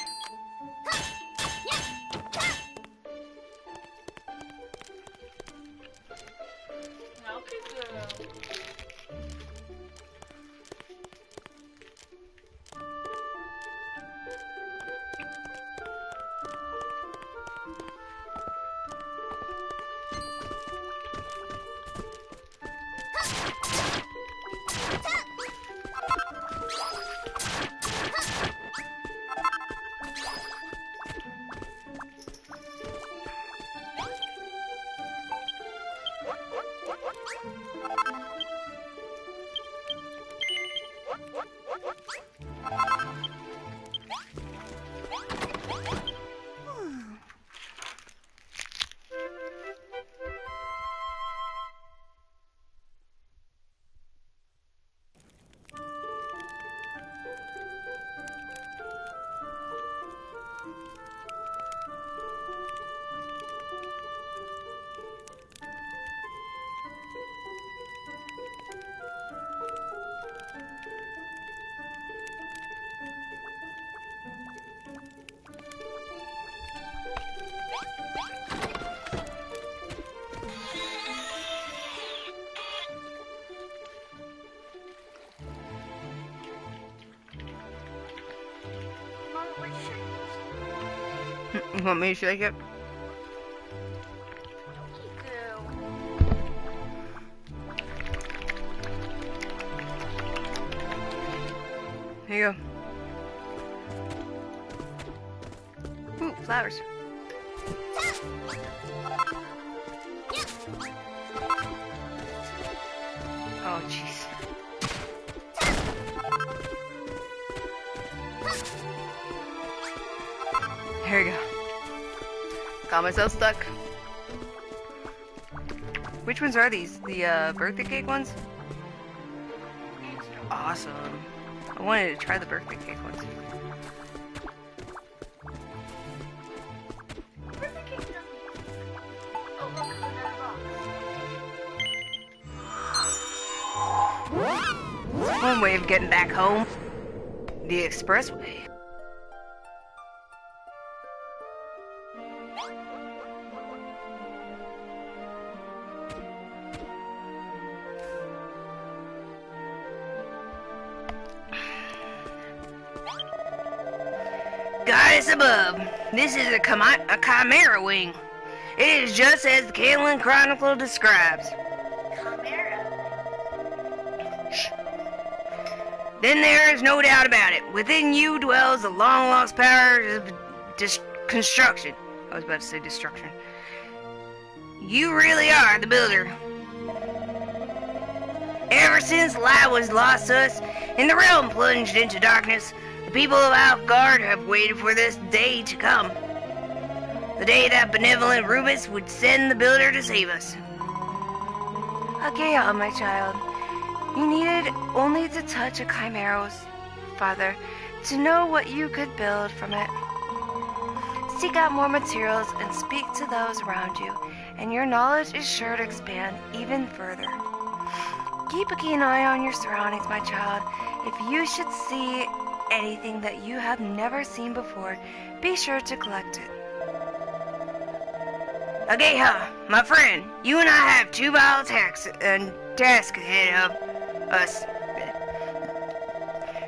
Mom, which should You want me to shake it? Here you go. Ooh, flowers. Oh, jeez. Here we go. Got myself stuck. Which ones are these? The birthday cake ones? Awesome. I wanted to try the birthday cake ones. Birthday cake doesn't. Oh, look, another box. One way of getting back home. The expressway. Goddess above, this is a chimera wing. It is just as the Kaelin Chronicle describes. Chimera. Then there is no doubt about it. Within you dwells the long lost power of construction. I was about to say destruction. You really are the builder. Ever since light was lost to us and the realm plunged into darkness, the people of Alfgard have waited for this day to come. The day that benevolent Rubus would send the builder to save us. Okay, my child. You needed only to touch a chimeros, Father, to know what you could build from it. Seek out more materials and speak to those around you, and your knowledge is sure to expand even further. Keep a keen eye on your surroundings, my child. If you should see anything that you have never seen before, be sure to collect it. Ageha, my friend, you and I have 2 vile tasks ahead of us.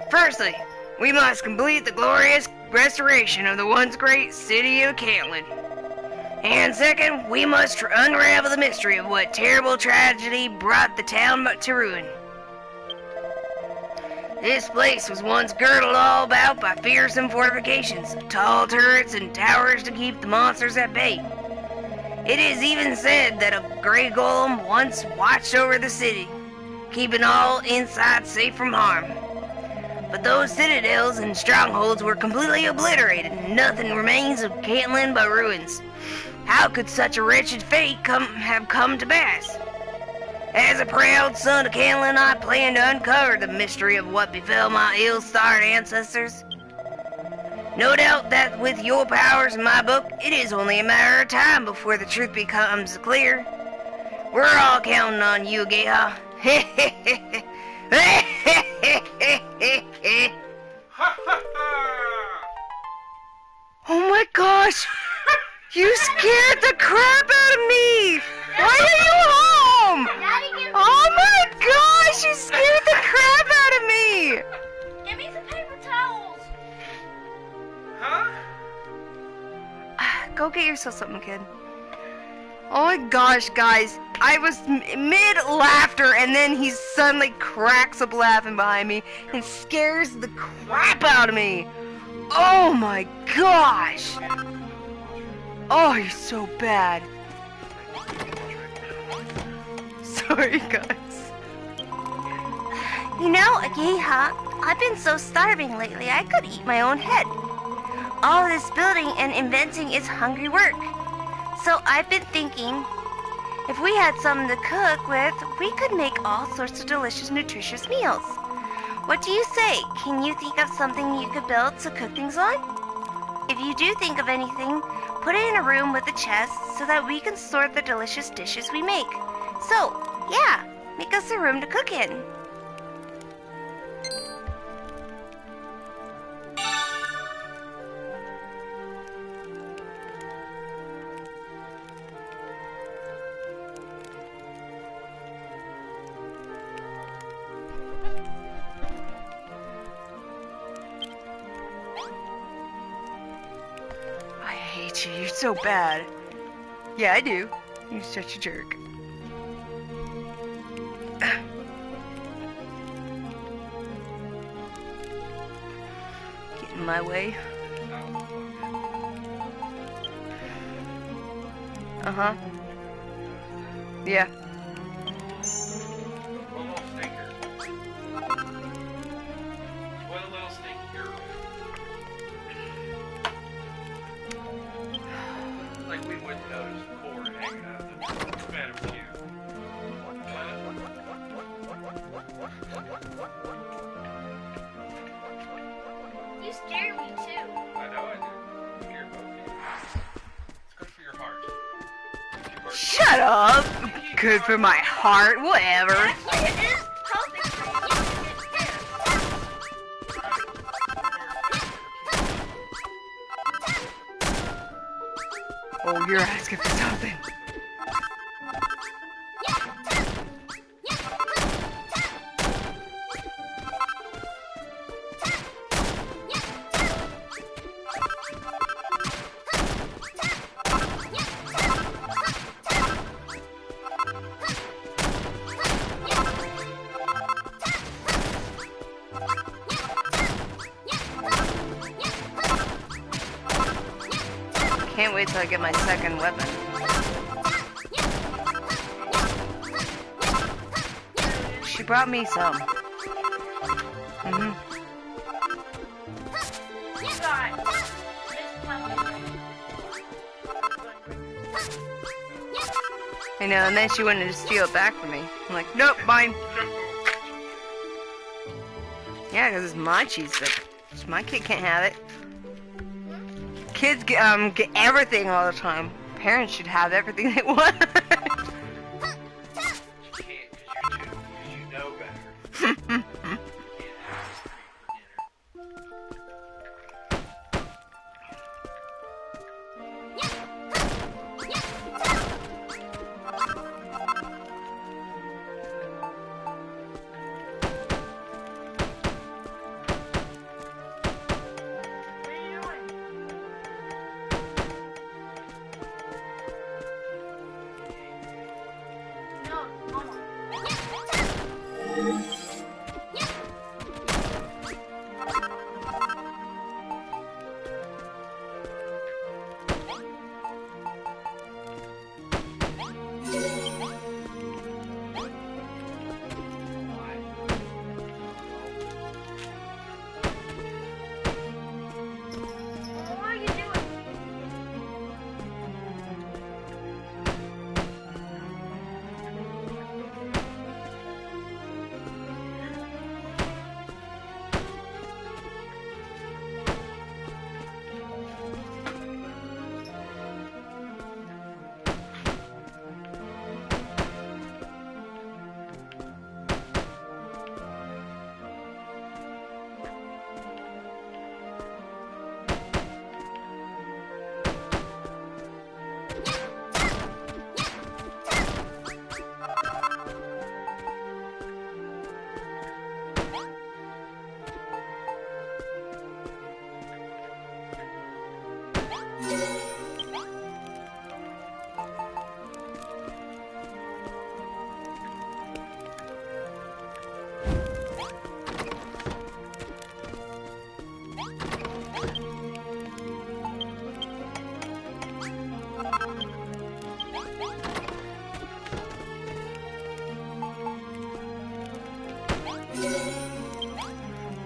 Firstly, we must complete the glorious restoration of the once great city of Cantlin. And second, we must unravel the mystery of what terrible tragedy brought the town to ruin. This place was once girdled all about by fearsome fortifications, tall turrets and towers to keep the monsters at bay. It is even said that a gray golem once watched over the city, keeping all inside safe from harm. But those citadels and strongholds were completely obliterated, and nothing remains of Cantlin but ruins. How could such a wretched fate have come to pass? As a proud son of Cantlin, I plan to uncover the mystery of what befell my ill-starred ancestors. No doubt that with your powers in my book, it is only a matter of time before the truth becomes clear. We're all counting on you, Geha. Oh my gosh! You scared the crap out of me! Why are you home? Daddy, give Oh my gosh! You scared the crap out of me! me some paper towels. Go get yourself something, kid. Oh my gosh, guys. I was mid-laughter, and then he suddenly cracks up laughing behind me and scares the crap out of me. Oh my gosh. Oh, you're so bad. Sorry, guys. You know, Ageha, I've been so starving lately I could eat my own head. All this building and inventing is hungry work. So I've been thinking, if we had something to cook with, we could make all sorts of delicious, nutritious meals. What do you say? Can you think of something you could build to cook things on? If you do think of anything, put it in a room with a chest so that we can store the delicious dishes we make. So, yeah, make us a room to cook in. I hate you. You're so bad. Yeah, I do. You're such a jerk. Get in my way. Uh-huh. Yeah. One little stinker. One little stinker. Like we wouldn't notice a cord hanging out of the span of you. You scare me too. I know I do. You're both of you. It's good for your heart. If you work- Shut up! Good for my heart, whatever. Actually, it is healthy for you to get scared. Oh, you're asking for something. Can't wait till I get my second weapon. Should brought me some. Mm-hmm. I know, and then she wanted to steal it back from me. I'm like, nope, mine. Yeah, because it's my cheese stick. My kid can't have it. Kids get everything all the time. Parents should have everything they want. You can't because you know better.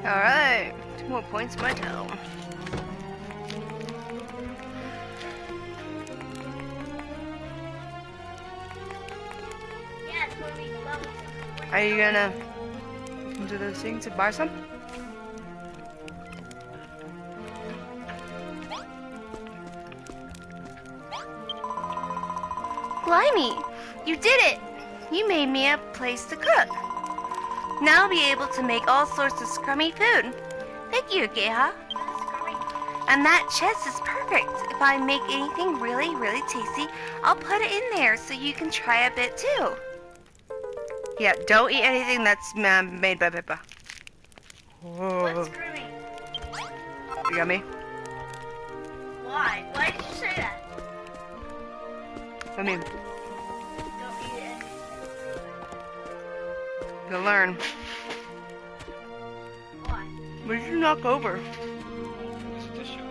Alright, 2 more points my toe. Yes, when we level. Are you gonna do those things and buy some? Blimey, you did it! You made me a place to cook. Now I'll be able to make all sorts of scrummy food. Thank you, Geha. And that chest is perfect. If I make anything really, really tasty, I'll put it in there so you can try a bit too. Yeah, don't eat anything that's made by Pippa. Whoa. What's screaming? You got me? Why? Why did you say that? I mean, Don't eat it. you'll learn. Why? What did you knock over? It's the show.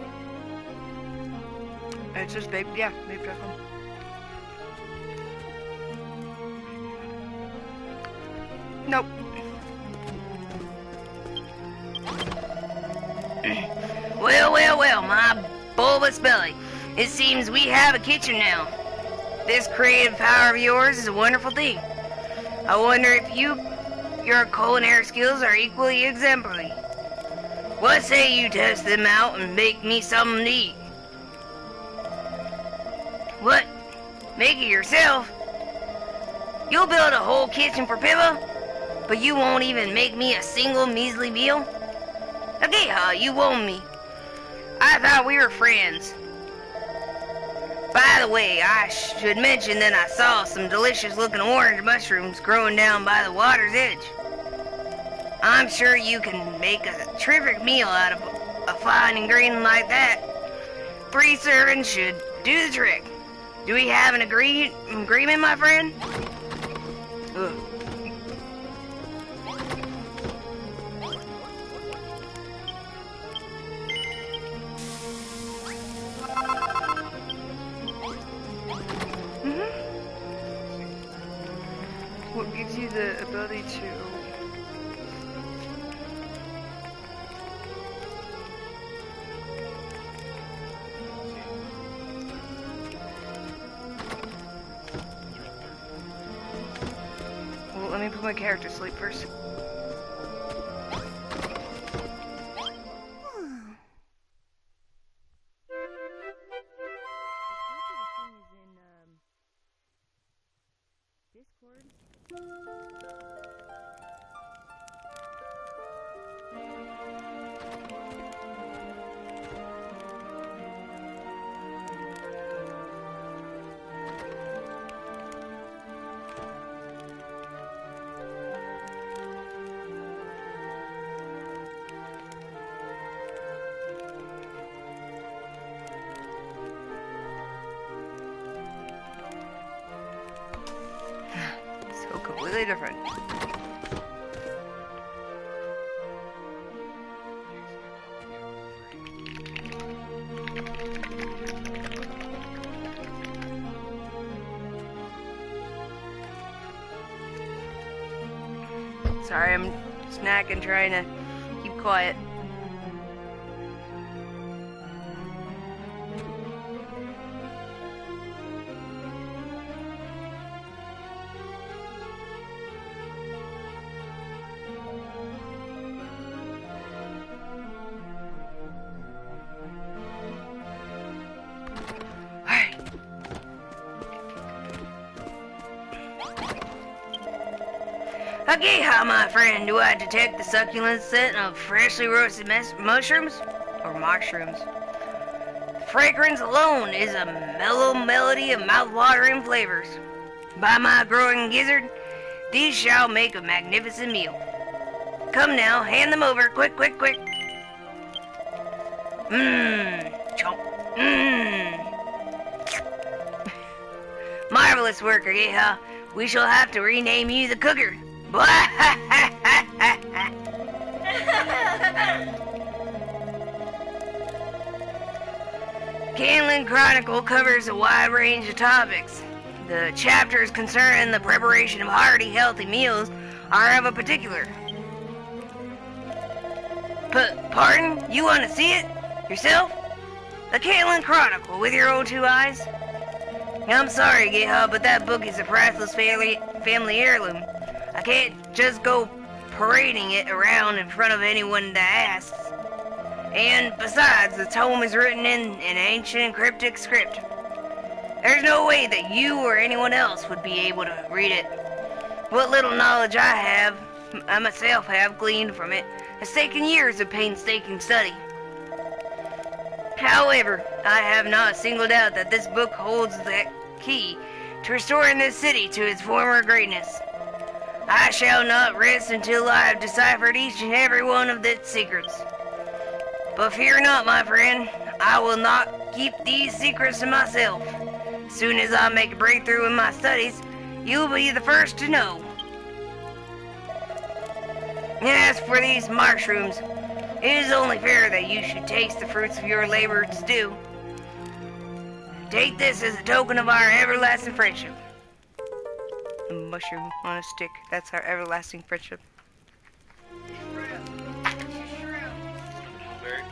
It's just baby, yeah, baby dragon. Nope. Well, my bulbous belly. It seems we have a kitchen now. This creative power of yours is a wonderful thing. I wonder if your culinary skills are equally exemplary. What say you test them out and make me something to eat? What? Make it yourself? You'll build a whole kitchen for Pippa, but you won't even make me a single measly meal? Okay, you won me. I thought we were friends. By the way, I should mention that I saw some delicious looking orange mushrooms growing down by the water's edge. I'm sure you can make a terrific meal out of a fine ingredient like that. 3 servings should do the trick. Do we have an agreement, my friend? Ugh. What gives you the ability to put my character to sleep first. So completely different. Sorry, I'm snacking, trying to keep quiet. Okay, how, my friend, do I detect the succulent scent of freshly roasted mushrooms? Or mushrooms? Fragrance alone is a mellow melody of mouth-watering flavors. By my growing gizzard, these shall make a magnificent meal. Come now, hand them over, quick, quick, quick. Chomp. Marvelous work, Ageha. We shall have to rename you the Cooker. Canlan Chronicle covers a wide range of topics. The chapters concerning the preparation of hearty, healthy meals are of a particular. Pardon? You want to see it? Yourself? The Canlan Chronicle with your own two eyes? I'm sorry, Geha, but that book is a priceless family heirloom. I can't just go parading it around in front of anyone that asks. And besides, the tome is written in an ancient cryptic script. There's no way that you or anyone else would be able to read it. What little knowledge I myself have gleaned from it has taken years of painstaking study. However, I have not a single doubt that this book holds the key to restoring this city to its former greatness. I shall not rest until I have deciphered each and every one of its secrets. But fear not, my friend, I will not keep these secrets to myself. As soon as I make a breakthrough in my studies, you'll be the first to know. As for these mushrooms, it is only fair that you should taste the fruits of your labor's due. Take this as a token of our everlasting friendship. A mushroom on a stick, that's our everlasting friendship. Blueberry.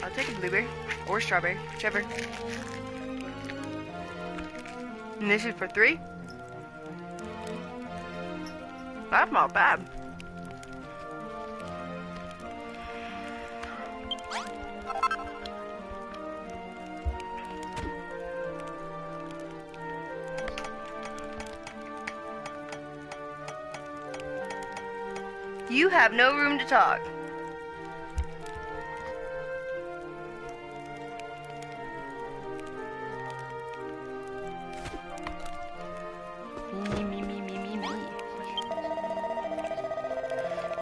I'll take a blueberry or strawberry, whichever. And this is for 3? That's not bad. You have no room to talk. Me.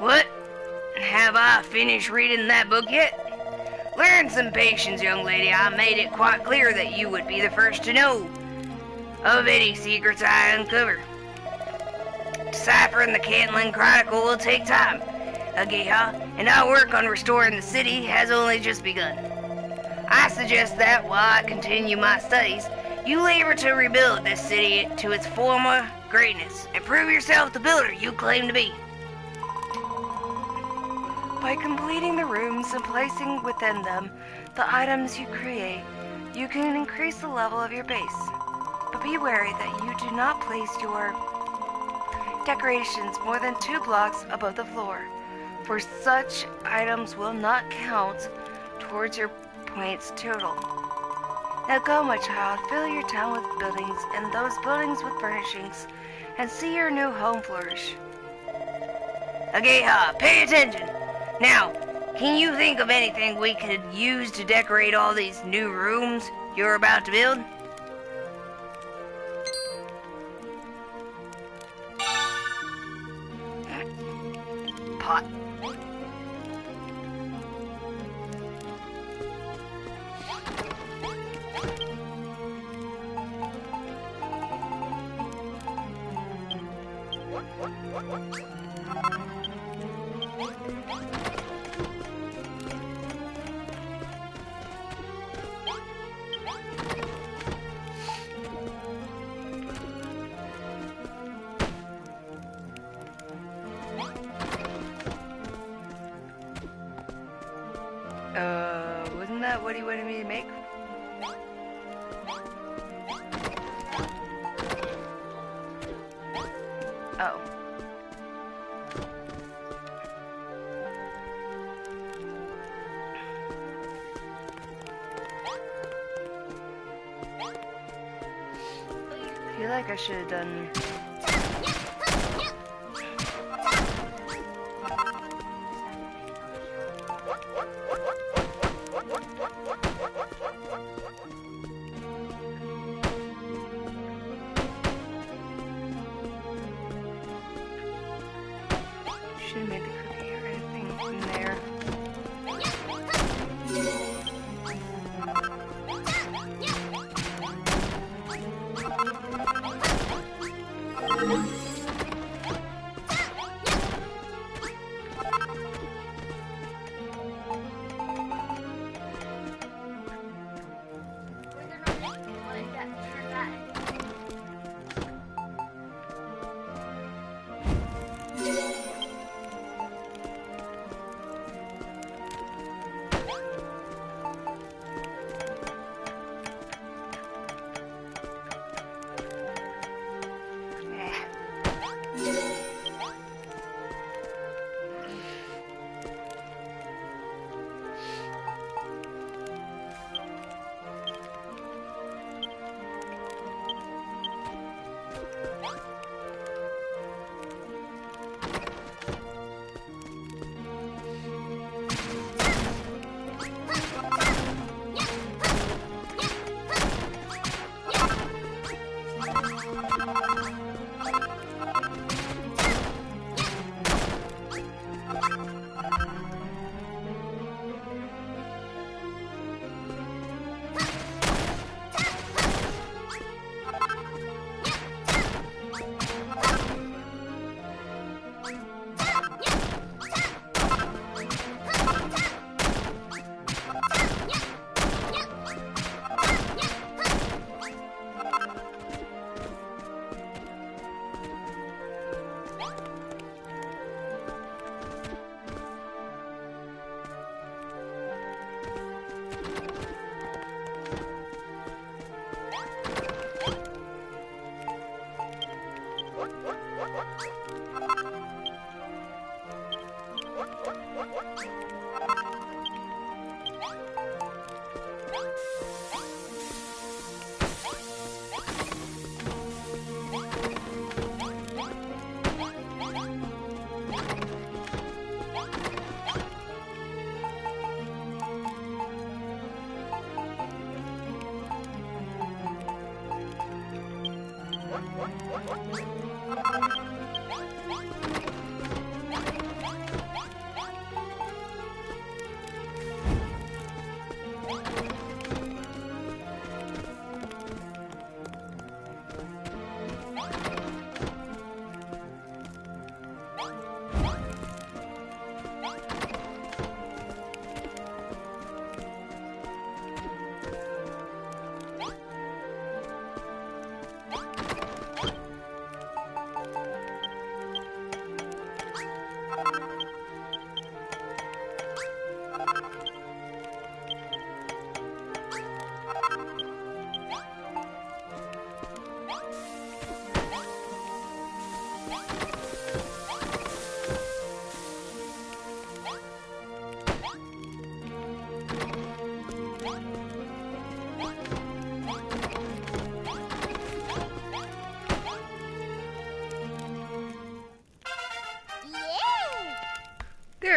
What? Have I finished reading that book yet? Learn some patience, young lady. I made it quite clear that you would be the first to know of any secrets I uncover. Deciphering the Canlan Chronicle will take time, Ageha, and our work on restoring the city has only just begun. I suggest that, while I continue my studies, you labor to rebuild this city to its former greatness, and prove yourself the builder you claim to be. By completing the rooms and placing within them the items you create, you can increase the level of your base. But be wary that you do not place your decorations more than 2 blocks above the floor, for such items will not count towards your points total. Now go, my child, fill your town with buildings, and those buildings with furnishings, and see your new home flourish. Ageha, pay attention. Now, can you think of anything we could use to decorate all these new rooms you're about to build? Pot. Wasn't that what he wanted me to make? Oh. I feel like I should have done... Should have made the cookie or anything in there.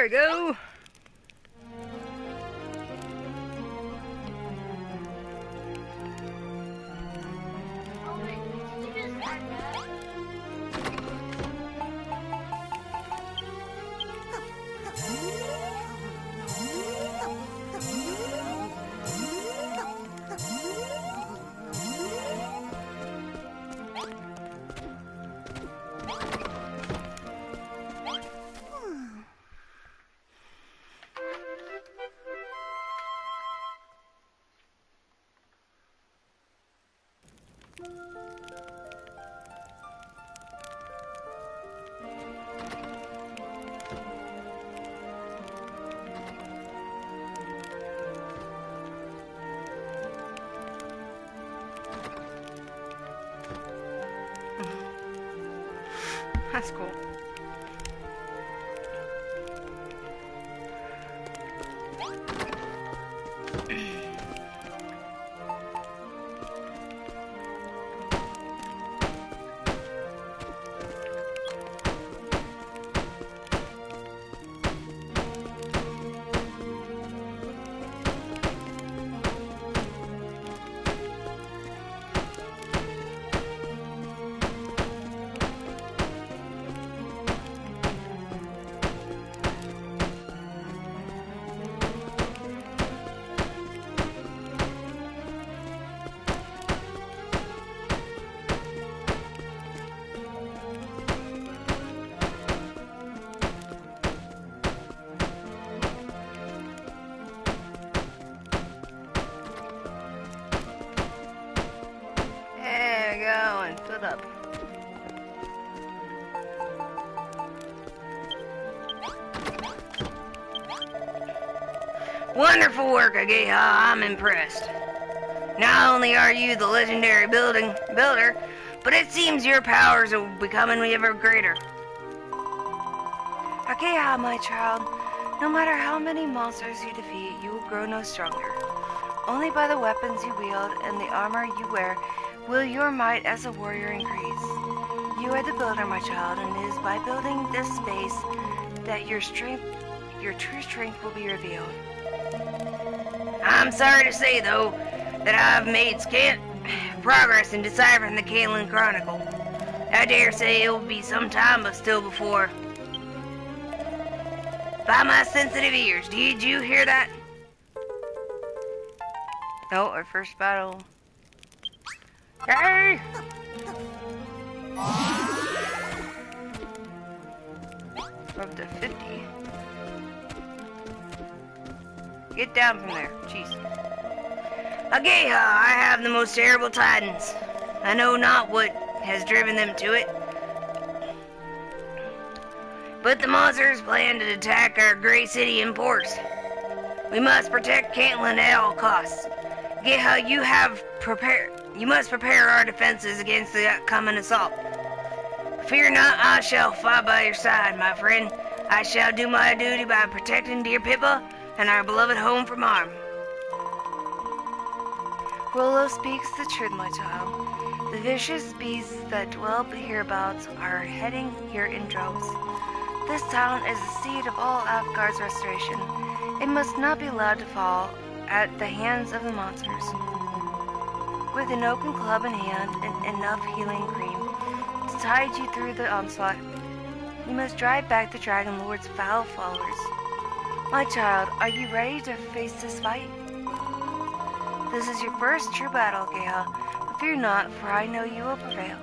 There we go. Oh wait, did you just add that? That's cool. There we go, and fill it up. Wonderful work, Ageha. I'm impressed. Not only are you the legendary builder, but it seems your powers are becoming ever greater. Akeha, my child, no matter how many monsters you defeat, you will grow no stronger. Only by the weapons you wield and the armor you wear will your might as a warrior increase. You are the builder, my child, and it is by building this space that your true strength will be revealed. I'm sorry to say, though, that I've made scant progress in deciphering the Caelan Chronicle. I dare say it will be some time, but still before. By my sensitive ears, did you hear that? Oh, our first battle. Hey! Up to 50. Get down from there. Jeez. Ageha, I have the most terrible tidings. I know not what has driven them to it, but the monsters plan to attack our great city in force. We must protect Caitlin at all costs. Ageha, you must prepare our defenses against the upcoming assault. Fear not, I shall fight by your side, my friend. I shall do my duty by protecting dear Pippa and our beloved home from harm. Willow speaks the truth, my child. The vicious beasts that dwell hereabouts are heading here in droves. This town is the seat of all Apgar's restoration. It must not be allowed to fall at the hands of the monsters. With an open club in hand and enough healing cream to tide you through the onslaught, you must drive back the Dragon Lord's foul followers. My child, are you ready to face this fight? This is your first true battle, Geha, but fear not, for I know you will prevail.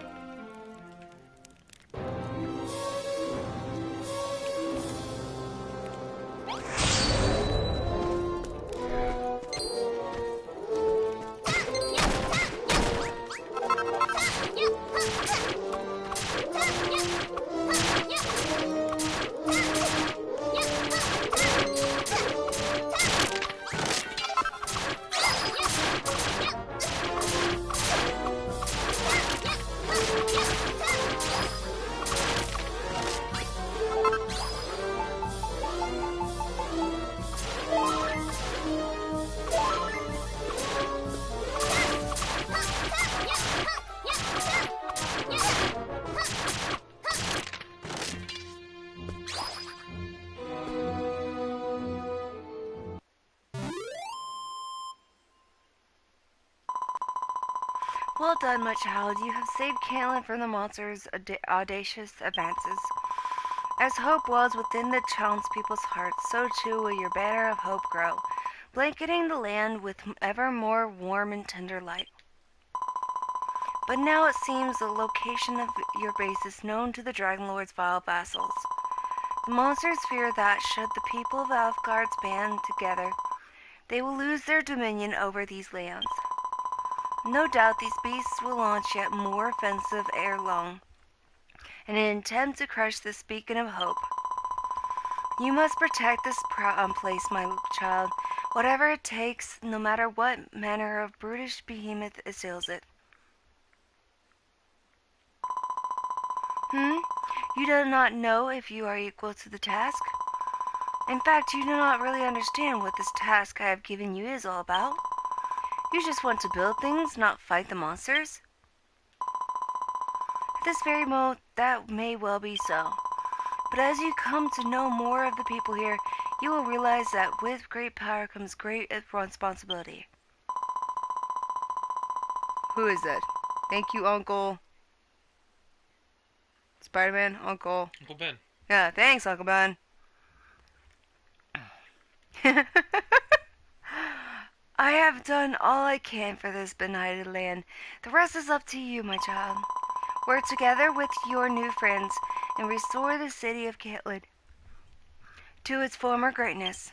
Well done, my child. You have saved Caitlin from the monster's audacious advances. As hope was within the townspeople's hearts, so too will your banner of hope grow, blanketing the land with ever more warm and tender light. But now it seems the location of your base is known to the Dragon Lord's vile vassals. The monsters fear that, should the people of Alfgard's band together, they will lose their dominion over these lands. No doubt these beasts will launch yet more offensive ere long, in an attempt to crush this beacon of hope. You must protect this place, my child, whatever it takes, no matter what manner of brutish behemoth assails it. You do not know if you are equal to the task? In fact, you do not really understand what this task I have given you is all about. You just want to build things, not fight the monsters? At this very moment, that may well be so. But as you come to know more of the people here, you will realize that with great power comes great responsibility. Who is it? Thank you, Uncle. Spider-Man, Uncle. Uncle Ben. Yeah, thanks, Uncle Ben. I have done all I can for this benighted land. The rest is up to you, my child. Work together with your new friends and restore the city of Caitlin to its former greatness.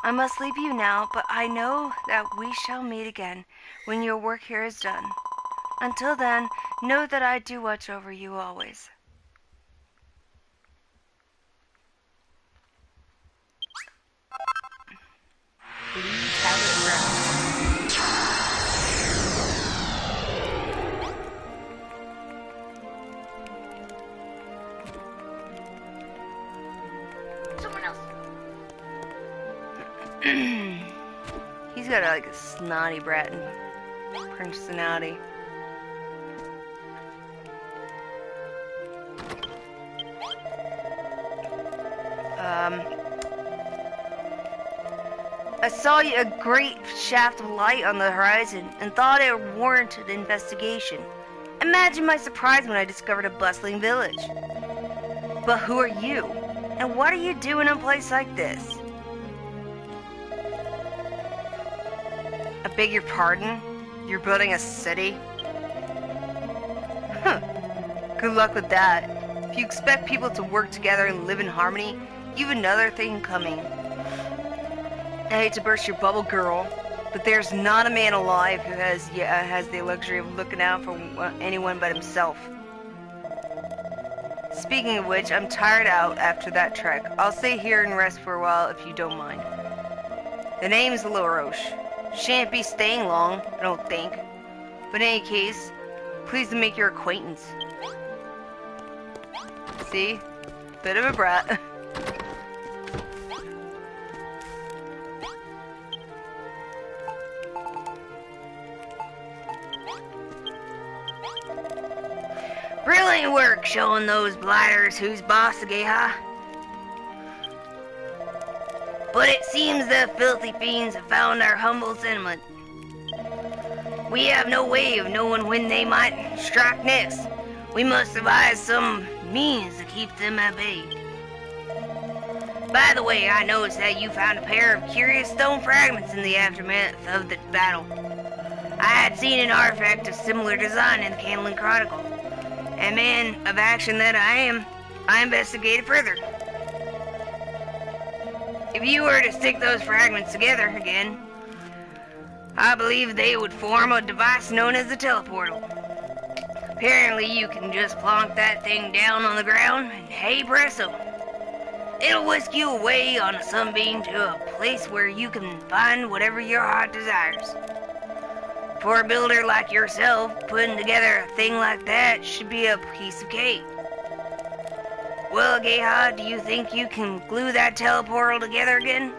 I must leave you now, but I know that we shall meet again when your work here is done. Until then, know that I do watch over you always. Please have it right. Someone else. He's got like a snotty brat personality. I saw a great shaft of light on the horizon and thought it warranted investigation. Imagine my surprise when I discovered a bustling village. But who are you? And what are you doing in a place like this? I beg your pardon? You're building a city? Huh. Good luck with that. If you expect people to work together and live in harmony, you've another thing coming. I hate to burst your bubble, girl, but there's not a man alive who has the luxury of looking out for anyone but himself. Speaking of which, I'm tired out after that trek. I'll stay here and rest for a while if you don't mind. The name's LaRoche. Shan't be staying long, I don't think. But in any case, pleased to make your acquaintance. See? Bit of a brat. Brilliant work showing those blighters who's boss the Geha. But it seems the filthy fiends have found our humble settlement. We have no way of knowing when they might strike next. We must devise some means to keep them at bay. By the way, I noticed that you found a pair of curious stone fragments in the aftermath of the battle. I had seen an artifact of similar design in the Candlin Chronicle. And man of action that I am, I investigated further. If you were to stick those fragments together again, I believe they would form a device known as the teleportal. Apparently you can just plonk that thing down on the ground and hey presto. It'll whisk you away on a sunbeam to a place where you can find whatever your heart desires. For a builder like yourself, putting together a thing like that should be a piece of cake. Well, Geha, do you think you can glue that teleportal together again?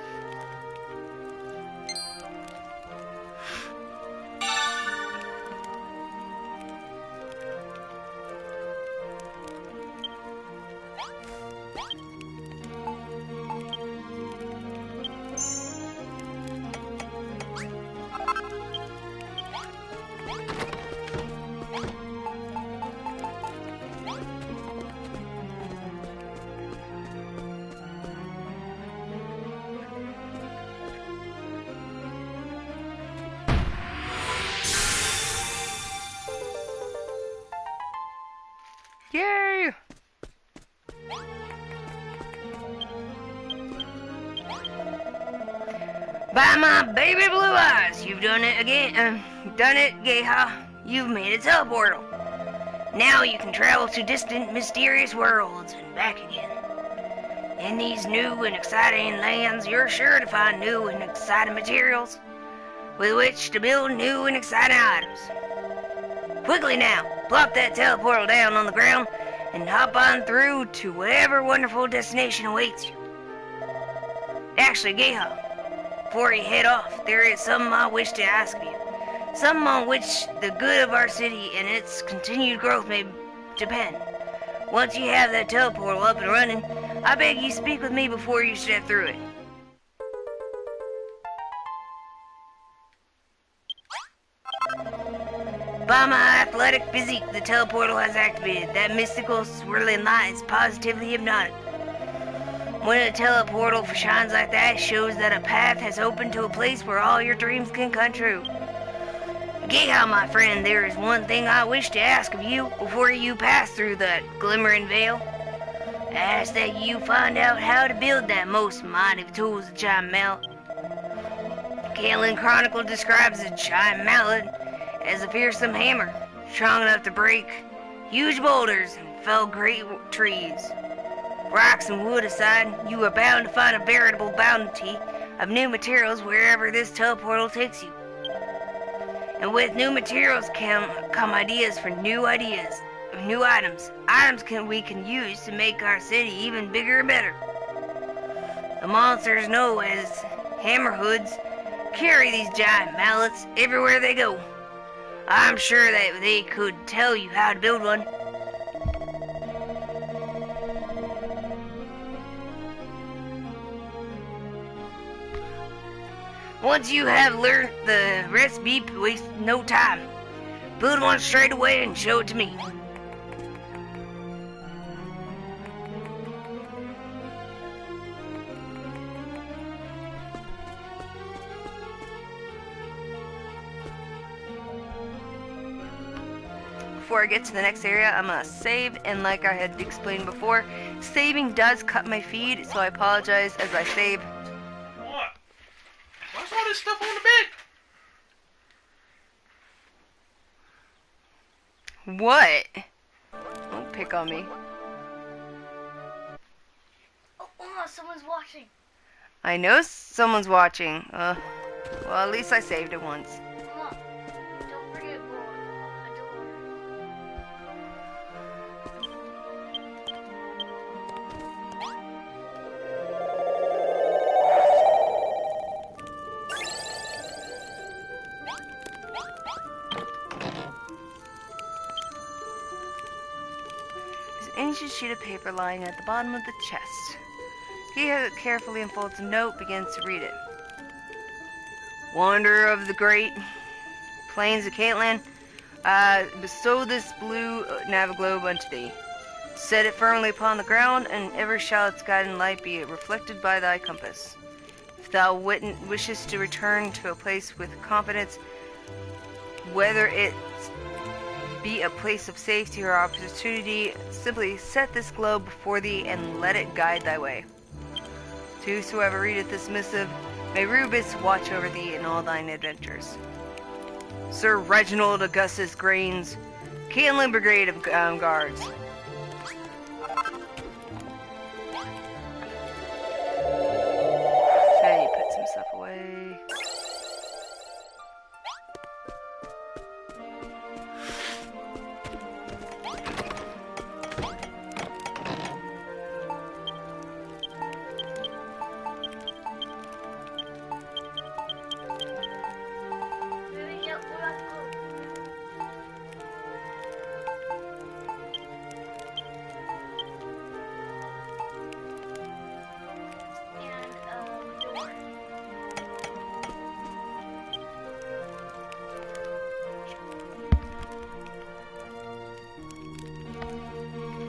Yay! By my baby blue eyes, you've done it again. Done it, Geha. You've made a teleportal. Now you can travel to distant, mysterious worlds and back again. In these new and exciting lands, you're sure to find new and exciting materials with which to build new and exciting items. Quickly now, plop that teleportal down on the ground and hop on through to whatever wonderful destination awaits you. Actually, Geha, before you head off, there is something I wish to ask of you. Something on which the good of our city and its continued growth may depend. Once you have that teleportal up and running, I beg you speak with me before you step through it. By my athletic physique, the teleportal has activated. That mystical swirling light is positively hypnotic. When a teleportal shines like that, it shows that a path has opened to a place where all your dreams can come true. Geha, my friend, there is one thing I wish to ask of you before you pass through that glimmering veil. I ask that you find out how to build that most mighty of tools, the giant mallet. Kalen Chronicle describes the giant mallet as a fearsome hammer, strong enough to break huge boulders and fell great trees. Rocks and wood aside, you are bound to find a veritable bounty of new materials wherever this teleportal takes you. And with new materials come ideas for new items. We can use to make our city even bigger and better. The monsters known as hammerhoods carry these giant mallets everywhere they go. I'm sure that they could tell you how to build one. Once you have learned the recipe, waste no time. Build one straight away and show it to me. Before I get to the next area, I'm gonna save, and like I had explained before, saving does cut my feed, so I apologize as I save. What? What's all this stuff on the bed? What? Don't pick on me. Oh, someone's watching. I know someone's watching. Well, at least I saved it once. Come on. Don't forget a door. There's an ancient sheet of paper lying at the bottom of the chest. He carefully unfolds a note, begins to read it. Wanderer of the great plains of Caitlin, bestow this blue naviglobe unto thee. Set it firmly upon the ground, and ever shall its guiding light be reflected by thy compass. If thou wishest to return to a place with confidence, whether it be a place of safety or opportunity, simply set this globe before thee and let it guide thy way. To whosoever readeth this missive, may Rubus watch over thee in all thine adventures. Sir Reginald Augustus Grains, Caitlin Brigade of Guards. Okay, put some stuff away.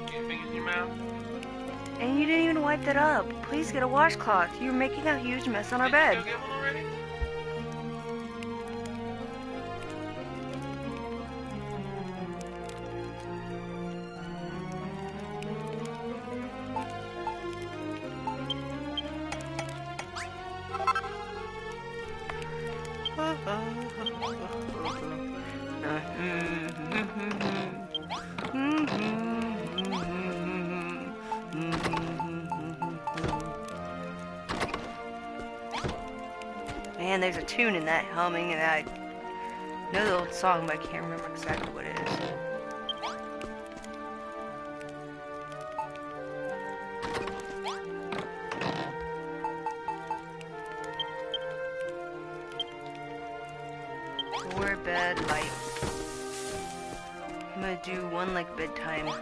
Get your fingers in your mouth. And you didn't even wipe that up. Please get a washcloth. You're making a huge mess on our Didn't you bed. go get one already? Man, there's a tune in that humming, and I know the old song, but I can't remember exactly what it is. Four bed light. I'm gonna do one like bedtime.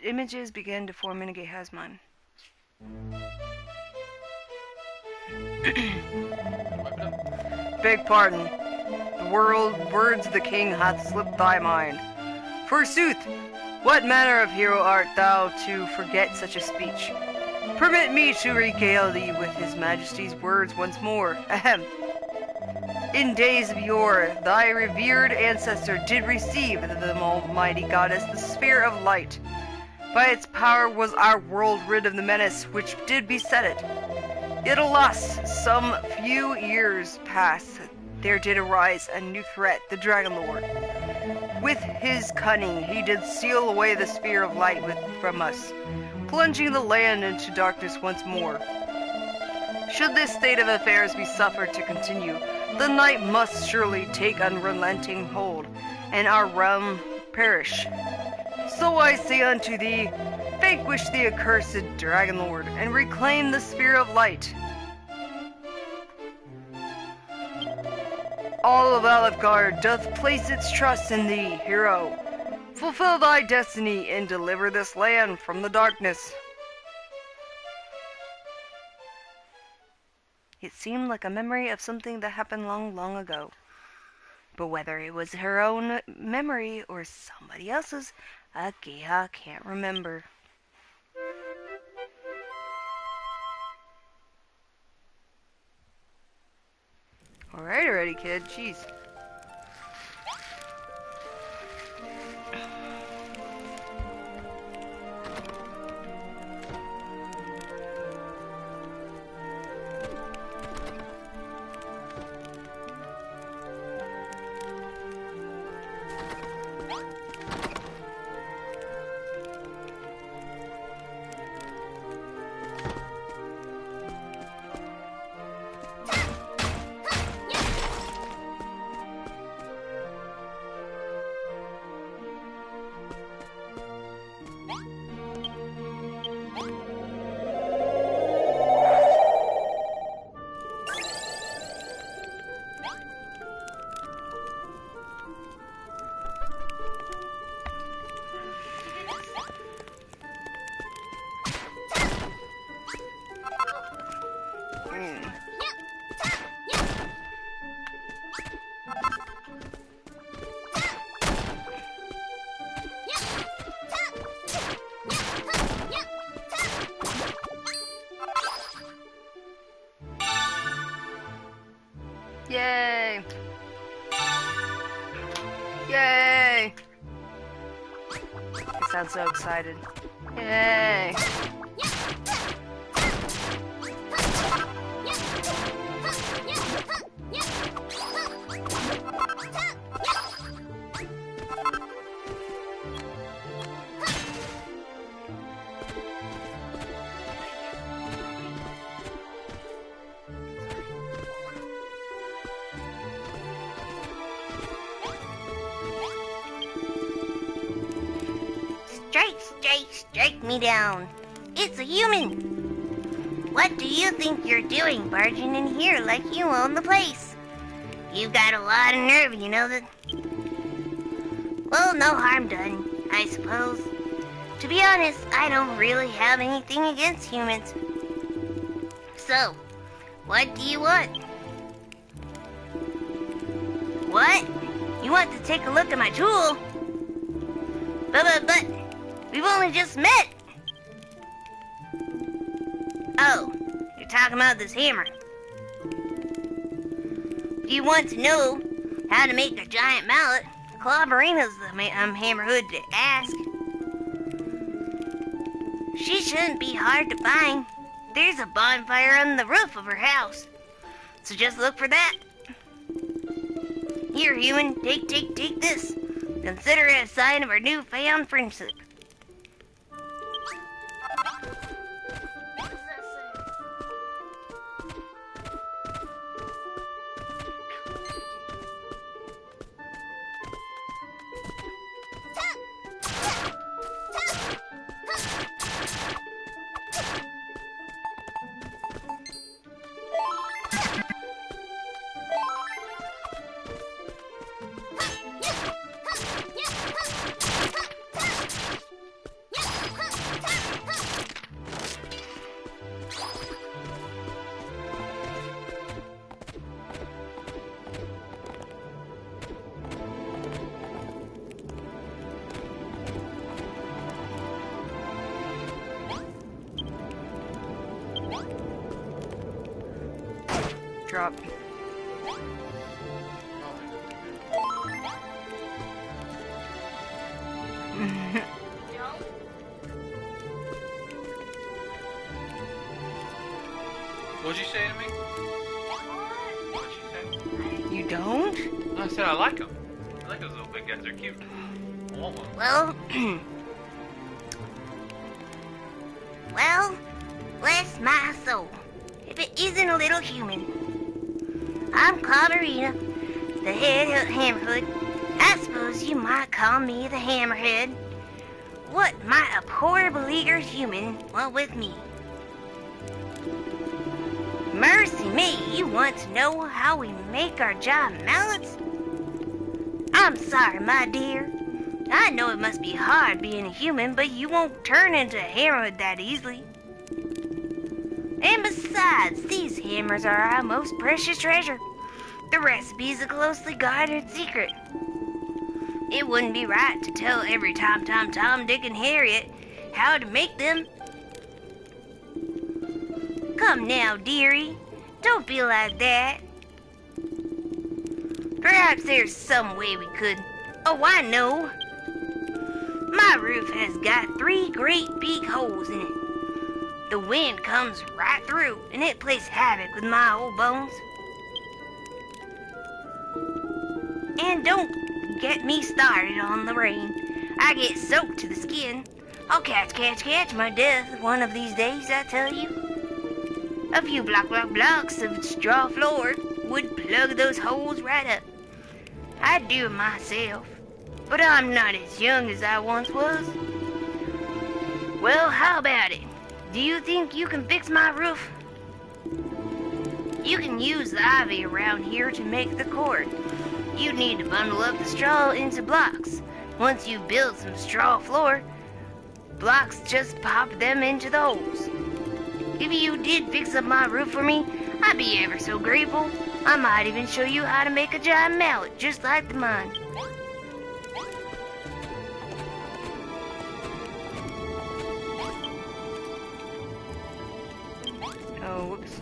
Images began to form in Geha's mind. Beg pardon. The words of the king hath slipped thy mind. Forsooth, what manner of hero art thou to forget such a speech? Permit me to regale thee with his majesty's words once more. Ahem. In days of yore, thy revered ancestor did receive of the almighty goddess the sphere of light. By its power was our world rid of the menace which did beset it. Yet alas, some few years past, there did arise a new threat, the Dragon Lord. With his cunning, he did steal away the sphere of light from us, plunging the land into darkness once more. Should this state of affairs be suffered to continue, the night must surely take unrelenting hold, and our realm perish. So I say unto thee, vanquish the accursed Dragon Lord, and reclaim the sphere of light. All of Alefgard doth place its trust in thee, hero. Fulfill thy destiny and deliver this land from the darkness. It seemed like a memory of something that happened long, long ago. But whether it was her own memory or somebody else's, Geha can't remember. Alrighty, kid. Jeez. Yay! Yay! I sound so excited. Yay! Strike me down. It's a human. What do you think you're doing barging in here like you own the place? You've got a lot of nerve, you know that? Well, no harm done, I suppose. To be honest, I don't really have anything against humans. So, what do you want? What? You want to take a look at my tool? But, we've only just met! Oh, you're talking about this hammer. If you want to know how to make a giant mallet, Clobberina's the hammerhood to ask. She shouldn't be hard to find. There's a bonfire on the roof of her house, so just look for that. Here, human, take this. Consider it a sign of our newfound friendship. What does that say? Drop. Don't. What'd you say to me? What'd you say? You don't? I said I like them. I like those little big guys. They're cute. I want one. Well, well, bless my soul, if it isn't a little human. I'm Clobberina, the head hammerhood. I suppose you might call me the hammerhead. What might a poor beleaguered human want with me? Mercy me, you want to know how we make our giant mallets? I'm sorry, my dear. I know it must be hard being a human, but you won't turn into a hammerhead that easily. And besides, these hammers are our most precious treasure. The recipe is a closely guarded secret. It wouldn't be right to tell every Tom, Dick, and Harriet how to make them. Come now, dearie. Don't feel like that. Perhaps there's some way we could. Oh, I know. My roof has got 3 great big holes in it. The wind comes right through, and it plays havoc with my old bones. And don't get me started on the rain. I get soaked to the skin. I'll catch my death one of these days, I tell you. A few blocks of straw floor would plug those holes right up. I'd do it myself, but I'm not as young as I once was. Well, how about it? Do you think you can fix my roof? You can use the ivy around here to make the cord. You need to bundle up the straw into blocks. Once you've built some straw floor, blocks just pop them into the holes. If you did fix up my roof for me, I'd be ever so grateful. I might even show you how to make a giant mallet just like mine. Oh, whoops.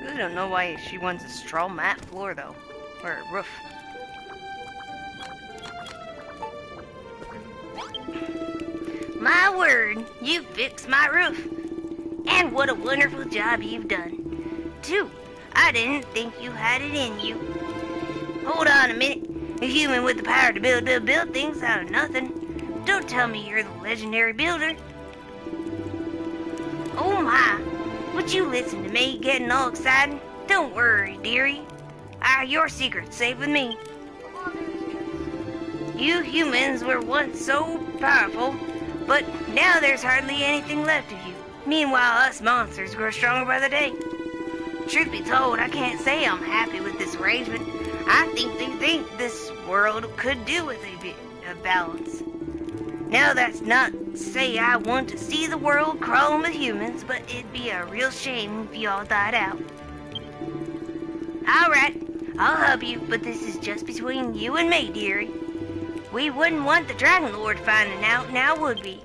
really don't know why she wants a straw mat floor, though. Or a roof. My word, you fixed my roof. And what a wonderful job you've done. Too, I didn't think you had it in you. Hold on a minute. A human with the power to build things out of nothing. Don't tell me you're the legendary builder. Oh my, would you listen to me getting all excited? Don't worry, dearie. Your secret's safe with me. You humans were once so powerful, but now there's hardly anything left of you. Meanwhile, us monsters grow stronger by the day. Truth be told, I can't say I'm happy with this arrangement. I think this world could do with a bit of balance. Now that's not to say I want to see the world crawling with humans, but it'd be a real shame if you all died out. Alright, I'll help you, but this is just between you and me, dearie. We wouldn't want the Dragon Lord finding out, now would we?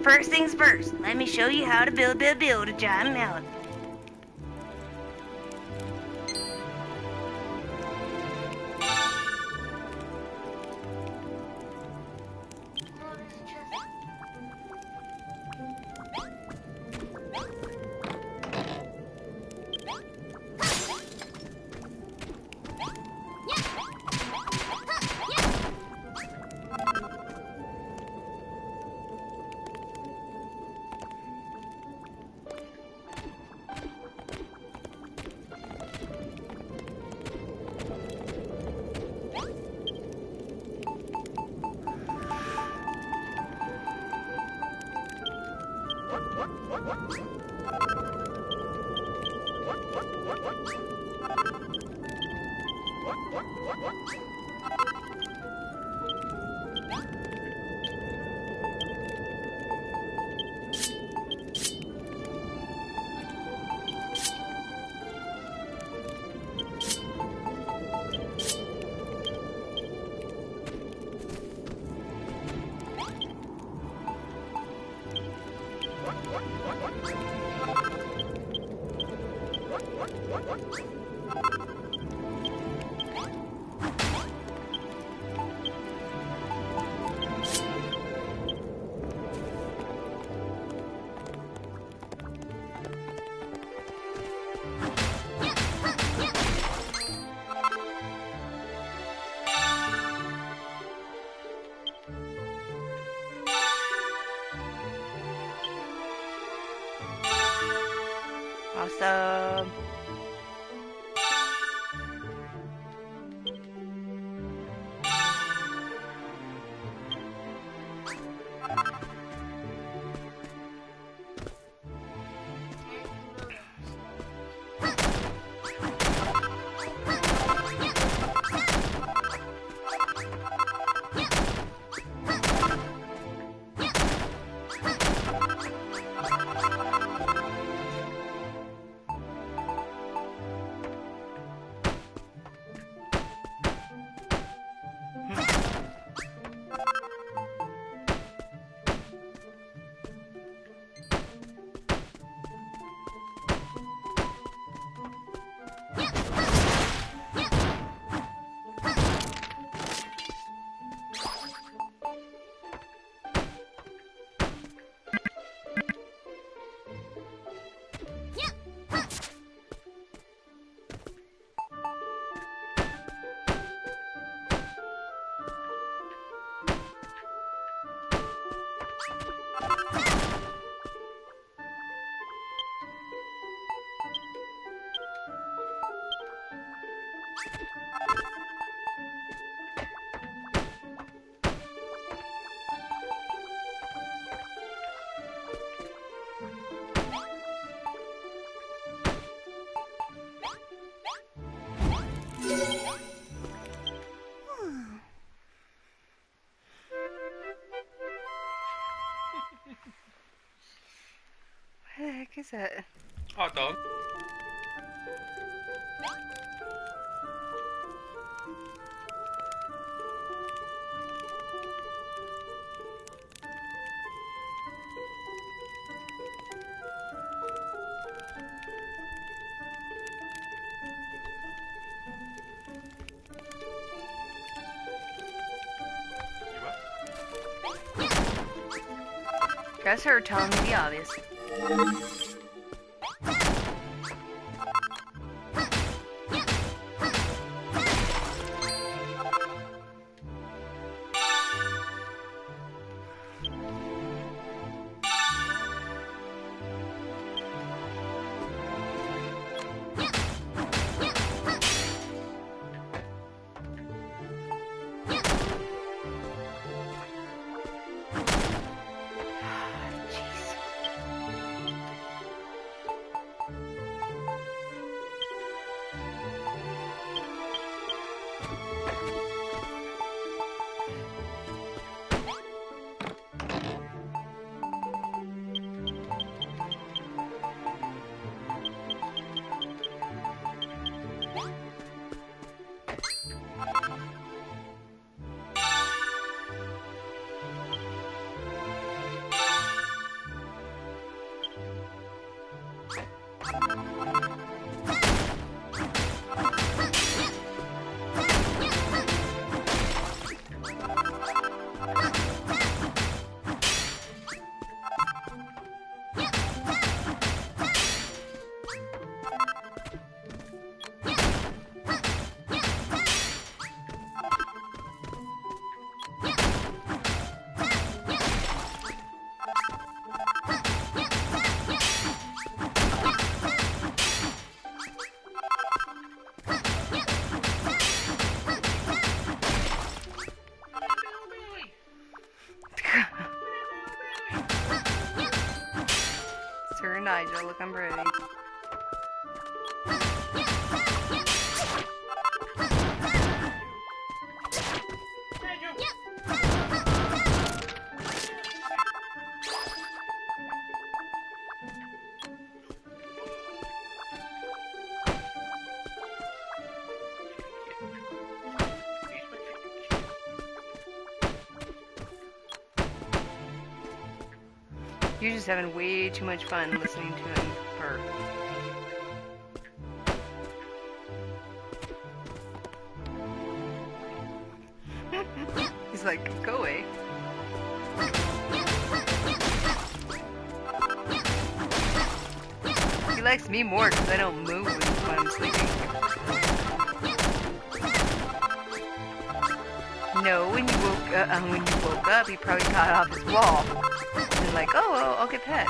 First things first, let me show you how to build a giant mallet. Awesome. What the heck is that? Hot dog. That's her telling me the obvious. Sir Nigel looking pretty. You're just having way too much fun listening to him purr. He's like, go away. He likes me more because I don't move when I'm sleeping. No, when you woke up, he probably got off his wall. And like, oh, well, I'll get pet.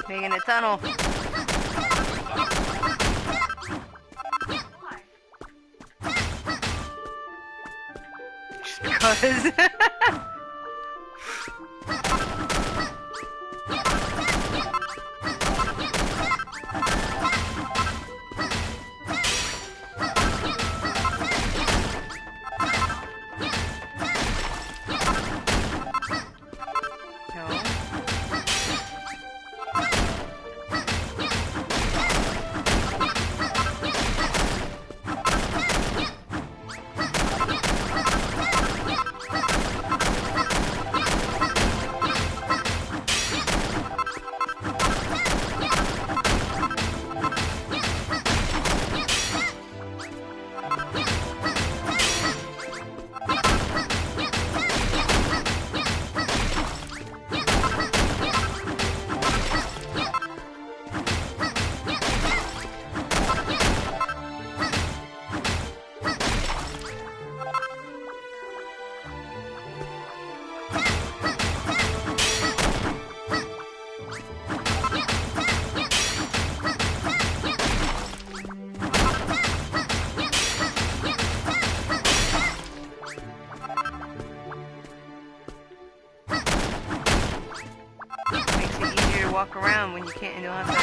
Making a tunnel. Just because. walk around when you can't know how to.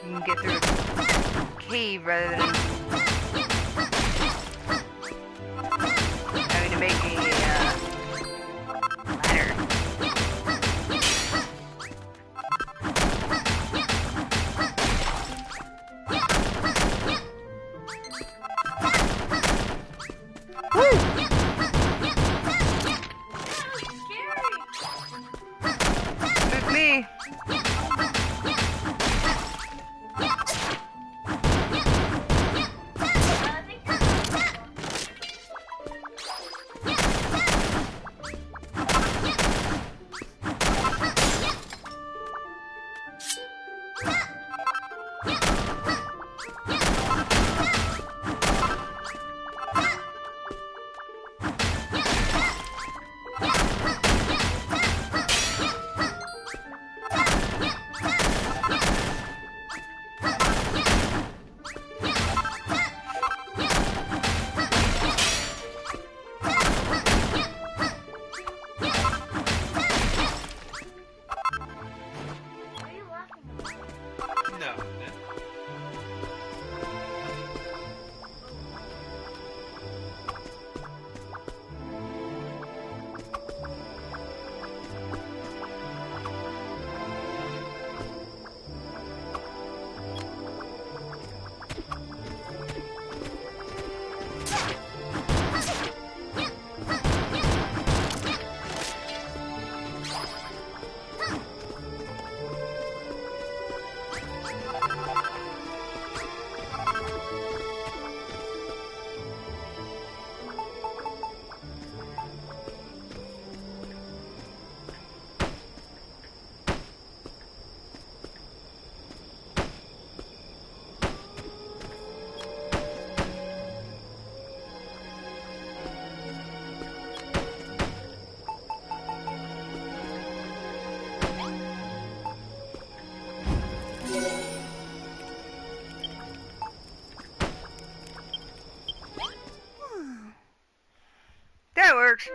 You can get through a cave rather than having to make a ladder. Woo! With me. No. That works.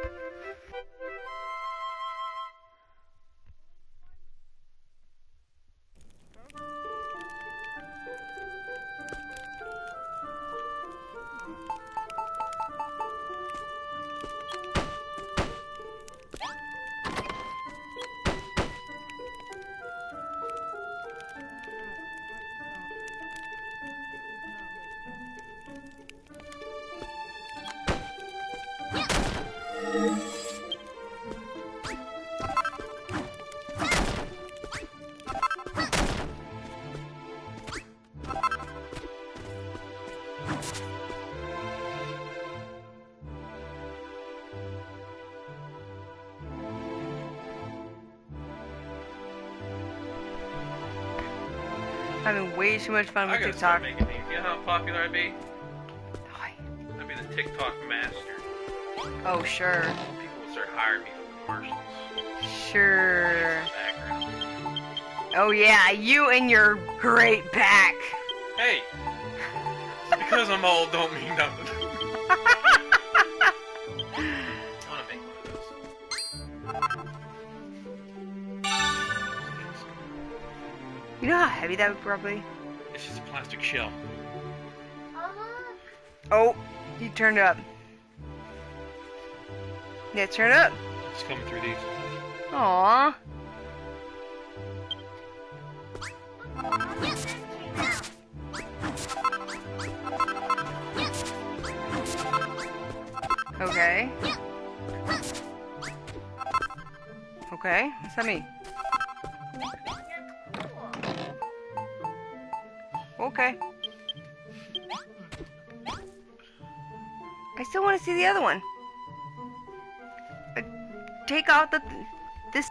Having way too much fun I with gotta TikTok. start making these. You know how popular I'd be? I'd be the TikTok master. Oh, sure. People would start hiring me for commercials. Sure. Background. Oh, yeah, you and your great back. Hey! Just because I'm old don't mean nothing. I wanna make one of those. You know how heavy that would probably be? It's just a plastic shell. Oh, you turned up. Yeah, turn up. It's coming through these. Aww. Okay. Okay, what's that mean? Okay. I still want to see the other one. Take out this.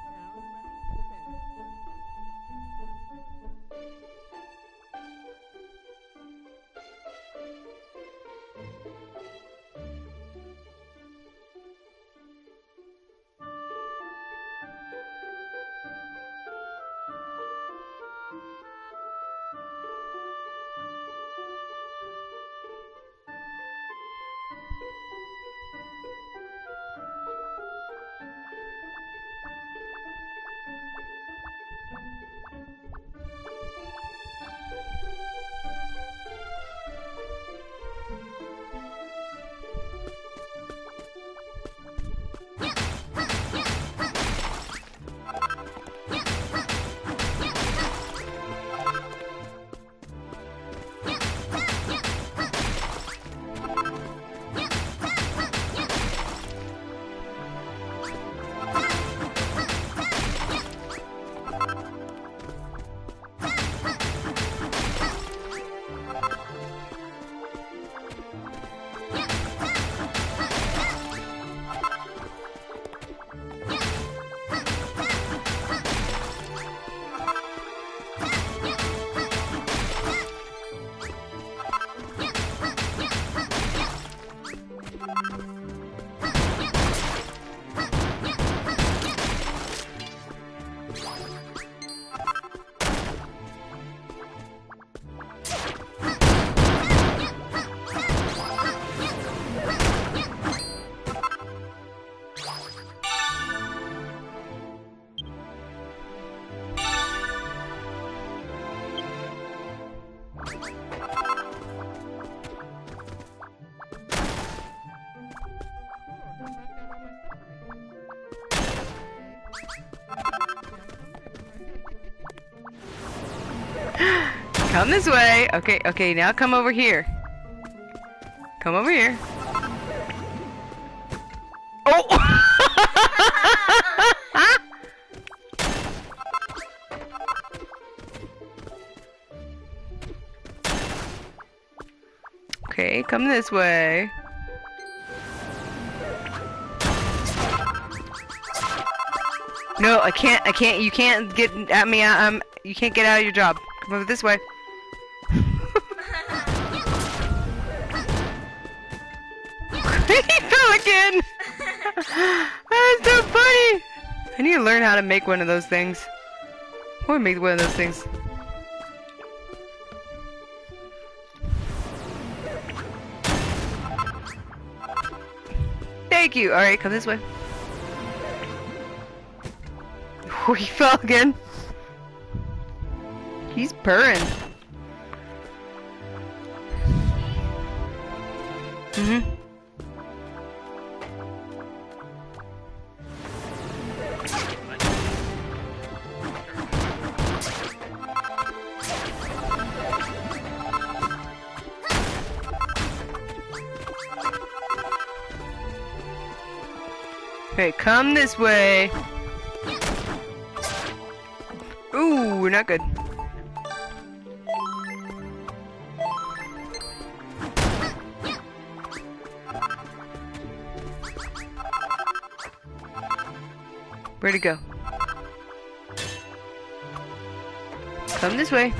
Come this way. Okay, okay, now come over here. Come over here. Oh! Okay, come this way. No, I can't, you can't get at me, you can't get out of your job. Come over this way. He fell again! That's so funny! I need to learn how to make one of those things. I want to make one of those things. Thank you! Alright, come this way. Oh, he fell again. He's purring. Mm-hmm. Okay, come this way. Ooh, not good. Where'd it go? Come this way.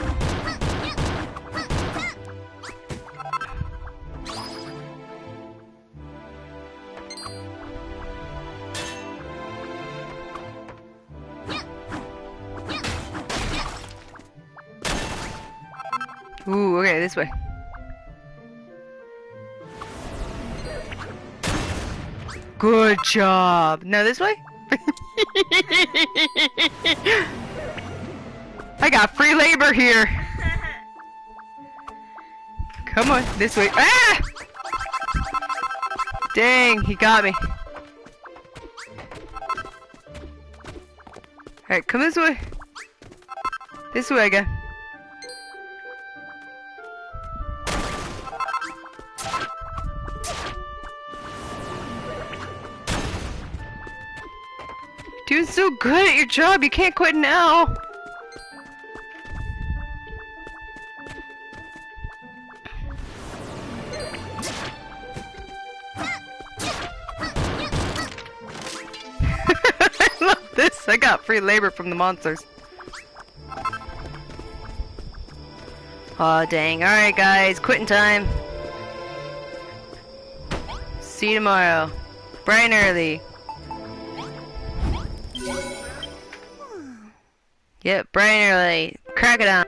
Ooh, okay, this way. Good job. Now this way? I got free labor here. Come on, this way. Ah! Dang, he got me. Alright, come this way. This way again. Doing so good at your job, you can't quit now. I love this. I got free labor from the monsters. Aw, dang. Alright, guys, quitting time. See you tomorrow. Bright and early. Yep, bright and early. Crack it on.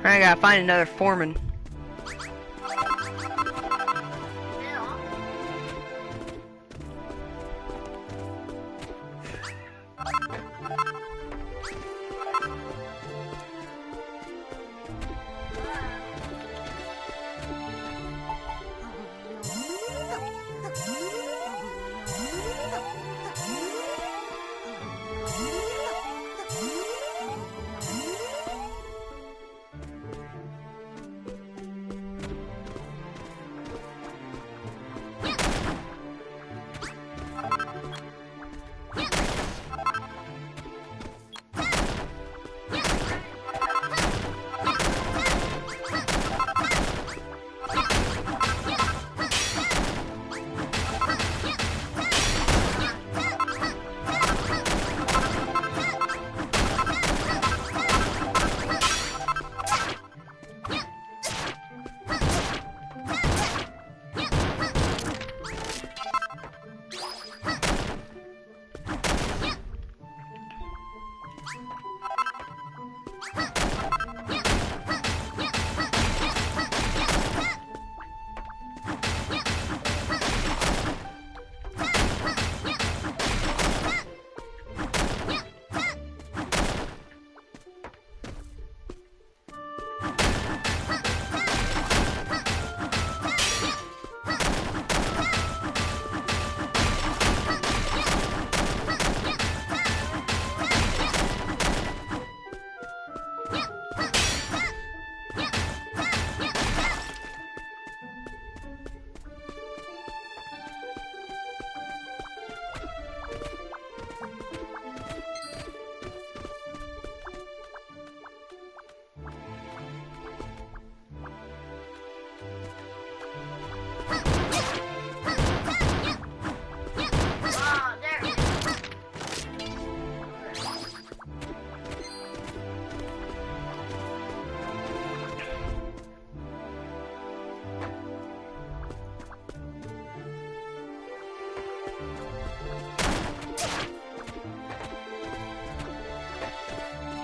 I gotta find another foreman.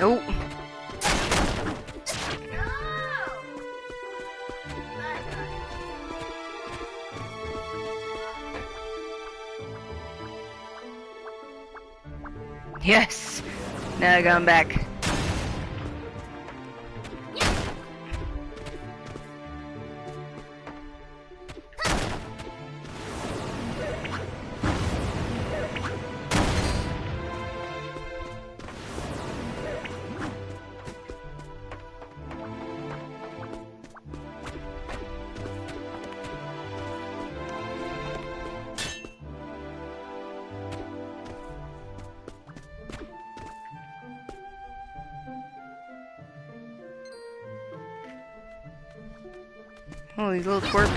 Oh. Yes. Now I got him back. Oh, these little twerp.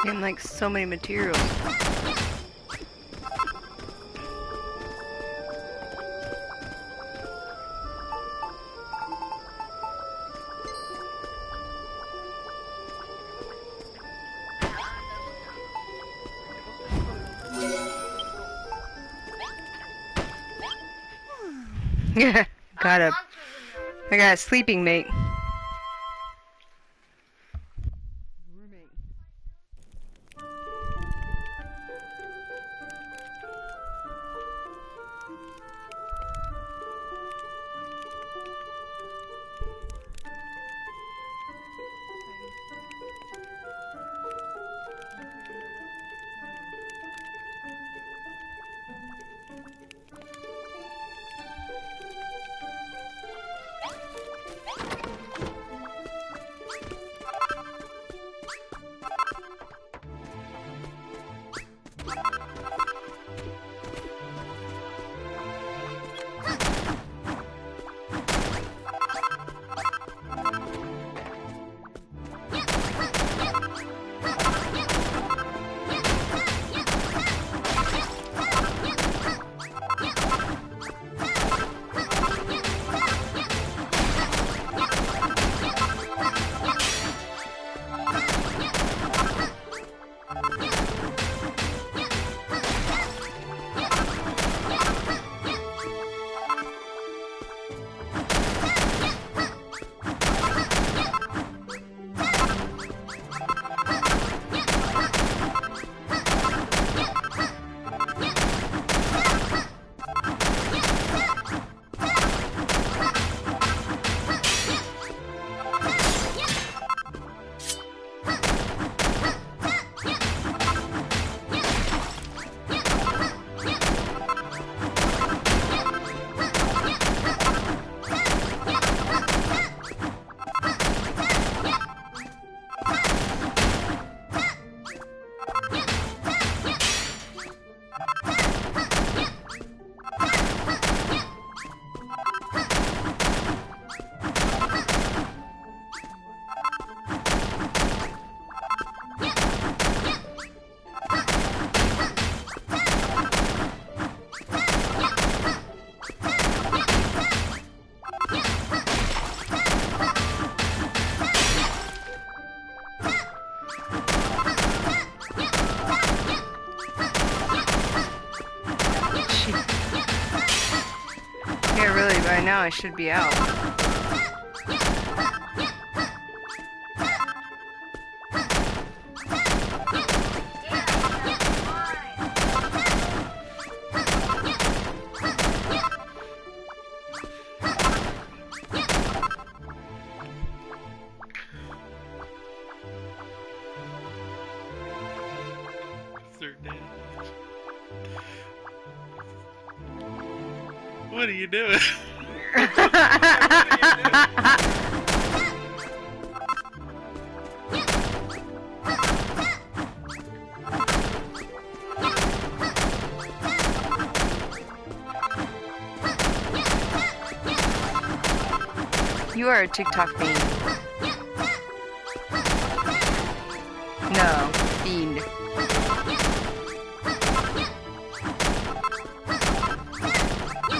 Getting like so many materials. Yeah, I got a sleeping mate. I should be out. What are you doing? You are a TikTok fiend. No, fiend.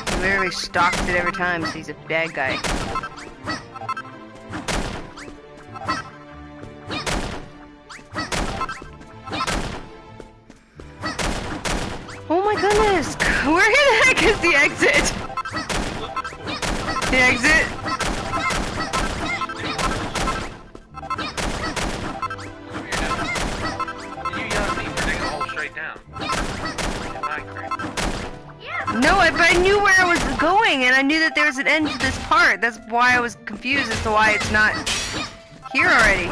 He literally stalks it every time, so he's a bad guy. Oh my goodness! Where the heck is the exit? The exit? No, but I knew where I was going, and I knew that there was an end to this part. That's why I was confused as to why it's not here already.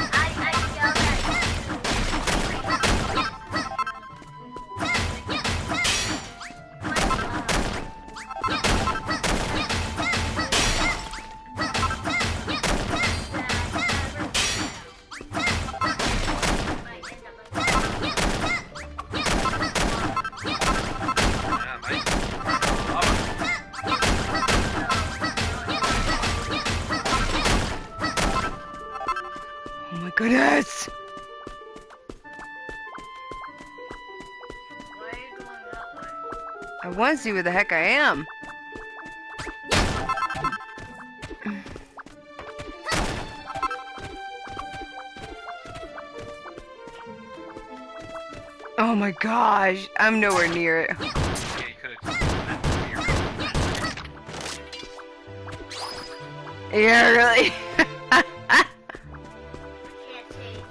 Oh my goodness! Why are you going that way? I want to see where the heck I am. Oh my gosh, I'm nowhere near it. Yeah, you could've Yeah, really? Can't see.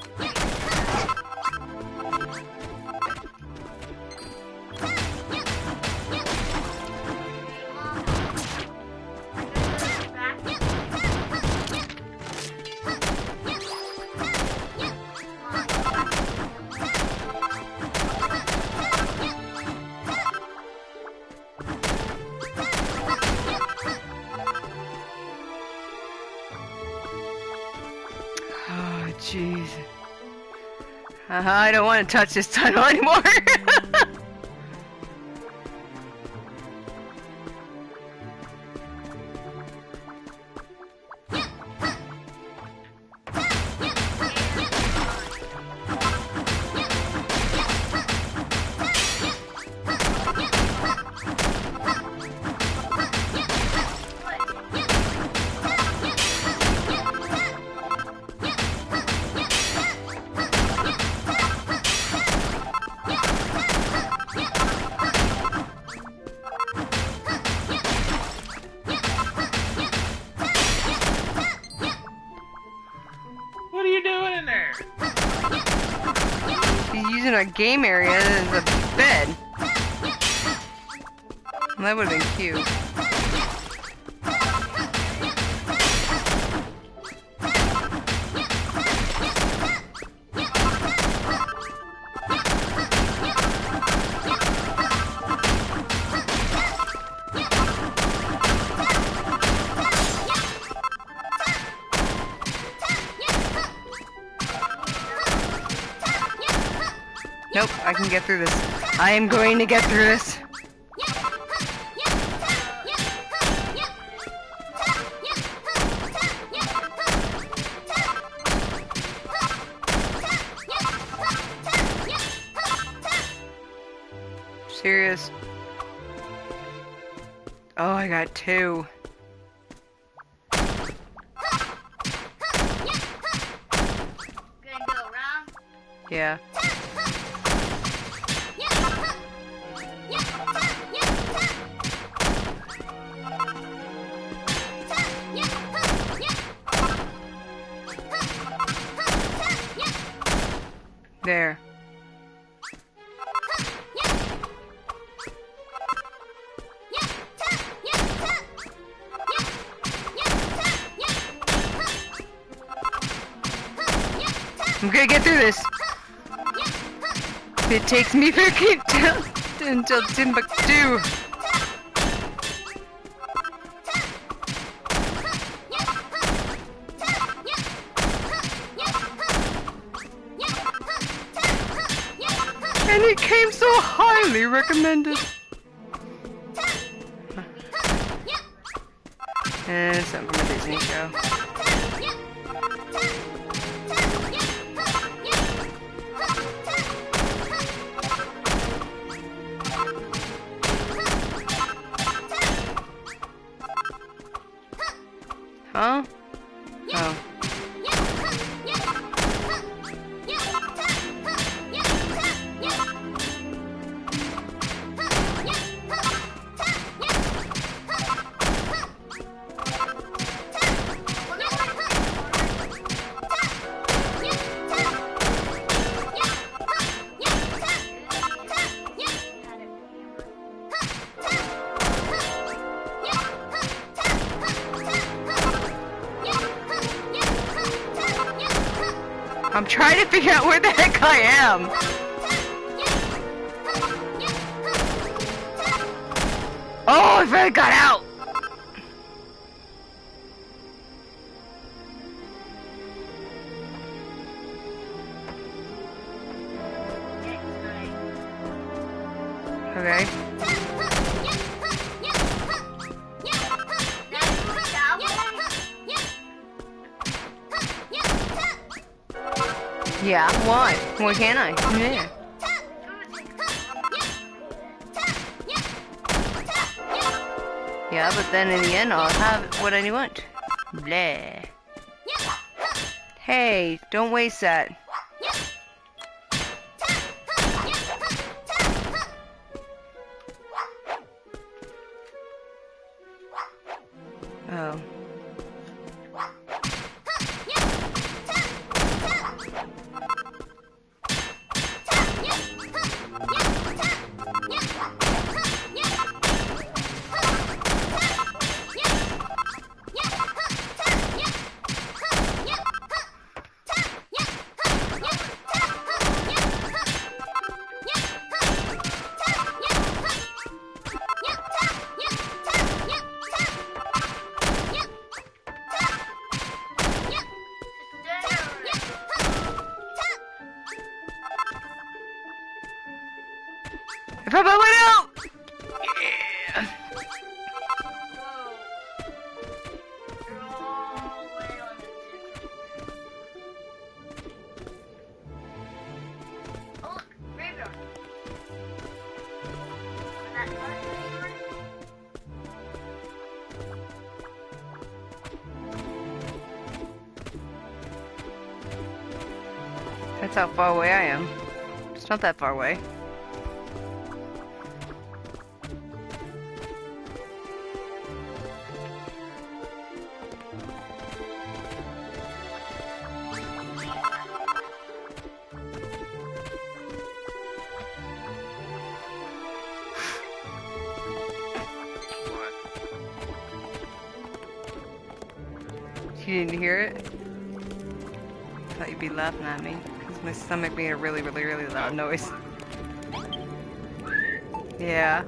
Oh, jeez. I don't want to touch this tunnel anymore. What are you doing in there? He's using a game area as a bed. That would have been cute. Nope, I can get through this. I am going to get through this. Serious. Oh, I got two. Gonna go around. Yeah. There. I'm gonna get through this. It takes me freaking down until Timbuktu. And it came so highly recommended. And it's something from a Disney show. Huh? Oh. I'm trying to figure out where the heck I am. Oh, I finally got out. Okay. Yeah, why? Why can't I? Yeah. Yeah, but then in the end I'll have what I want. Bleh. Hey, don't waste that. Oh. If I went out! Yeah. Oh, look, graveyard. That's how far away I am. It's not that far away. You didn't hear it? I thought you'd be laughing at me. Because my stomach made a really, really, really loud noise. Yeah.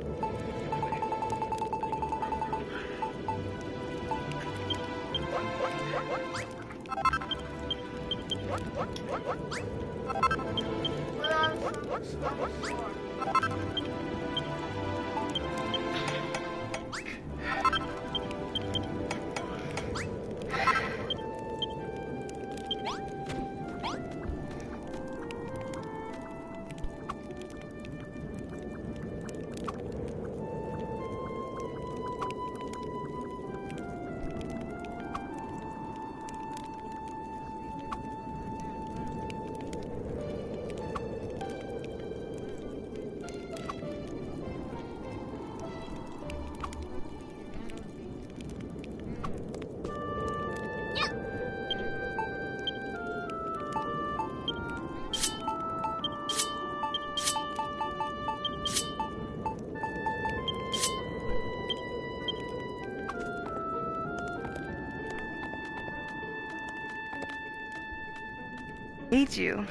hate you.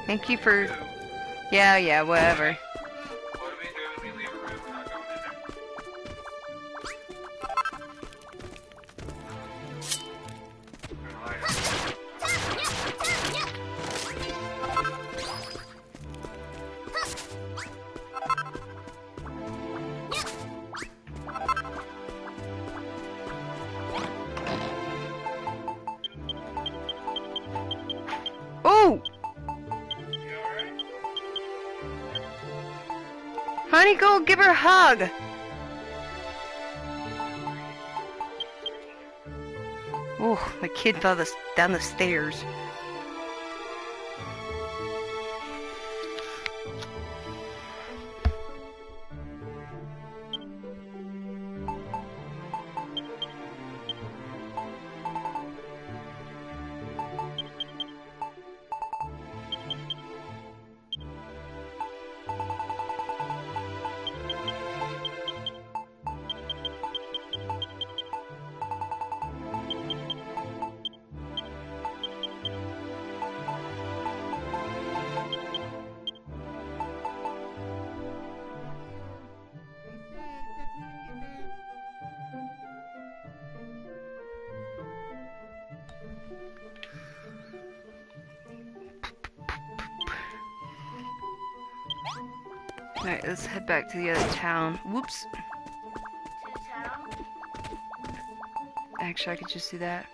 Thank you for... Yeah, whatever. What do we do when we leave a room and not go in Oh! Honey, go give her a hug. Oh, my kid fell down the stairs. Alright, let's head back to the other town. Whoops. To town. Actually, I could just do that.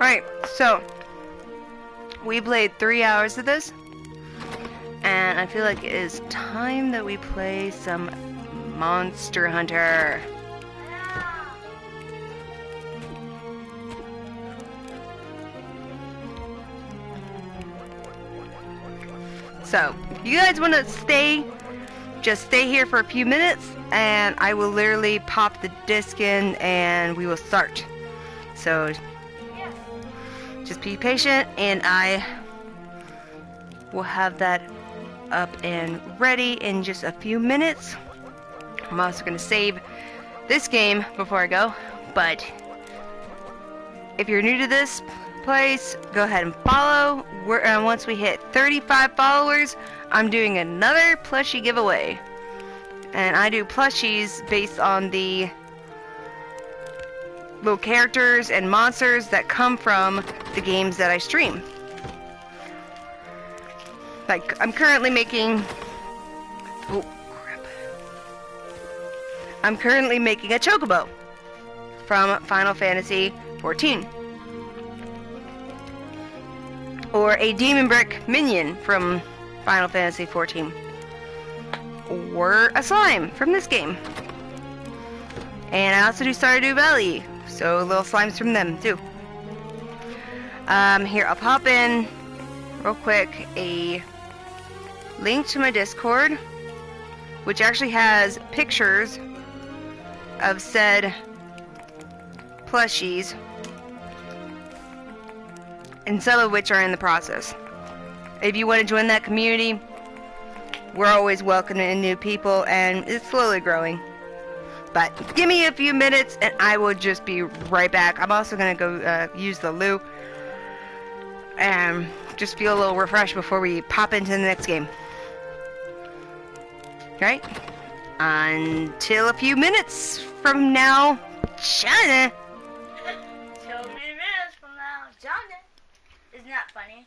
Alright, so we played 3 hours of this, and I feel like it is time that we play some Monster Hunter. So, if you guys want to stay, just stay here for a few minutes, and I will literally pop the disc in, and we will start. So, just be patient, and I will have that up and ready in just a few minutes. I'm also going to save this game before I go, but if you're new to this place, go ahead and follow. Once we hit 35 followers, I'm doing another plushie giveaway. And I do plushies based on the little characters and monsters that come from the games that I stream. Like, I'm currently making... Oh, crap. I'm currently making a Chocobo from Final Fantasy XIV. Or a Demon Brick minion from Final Fantasy XIV. Or a slime from this game. And I also do Stardew Valley, so little slimes from them too. Here, I'll pop in real quick a link to my Discord, which actually has pictures of said plushies, and some of which are in the process. If you want to join that community, we're always welcoming new people, and it's slowly growing. But give me a few minutes, and I will just be right back. I'm also going to go use the loo, and just feel a little refreshed before we pop into the next game. Alright? Until a few minutes from now, China! So many minutes from now, Johnny. Isn't that funny?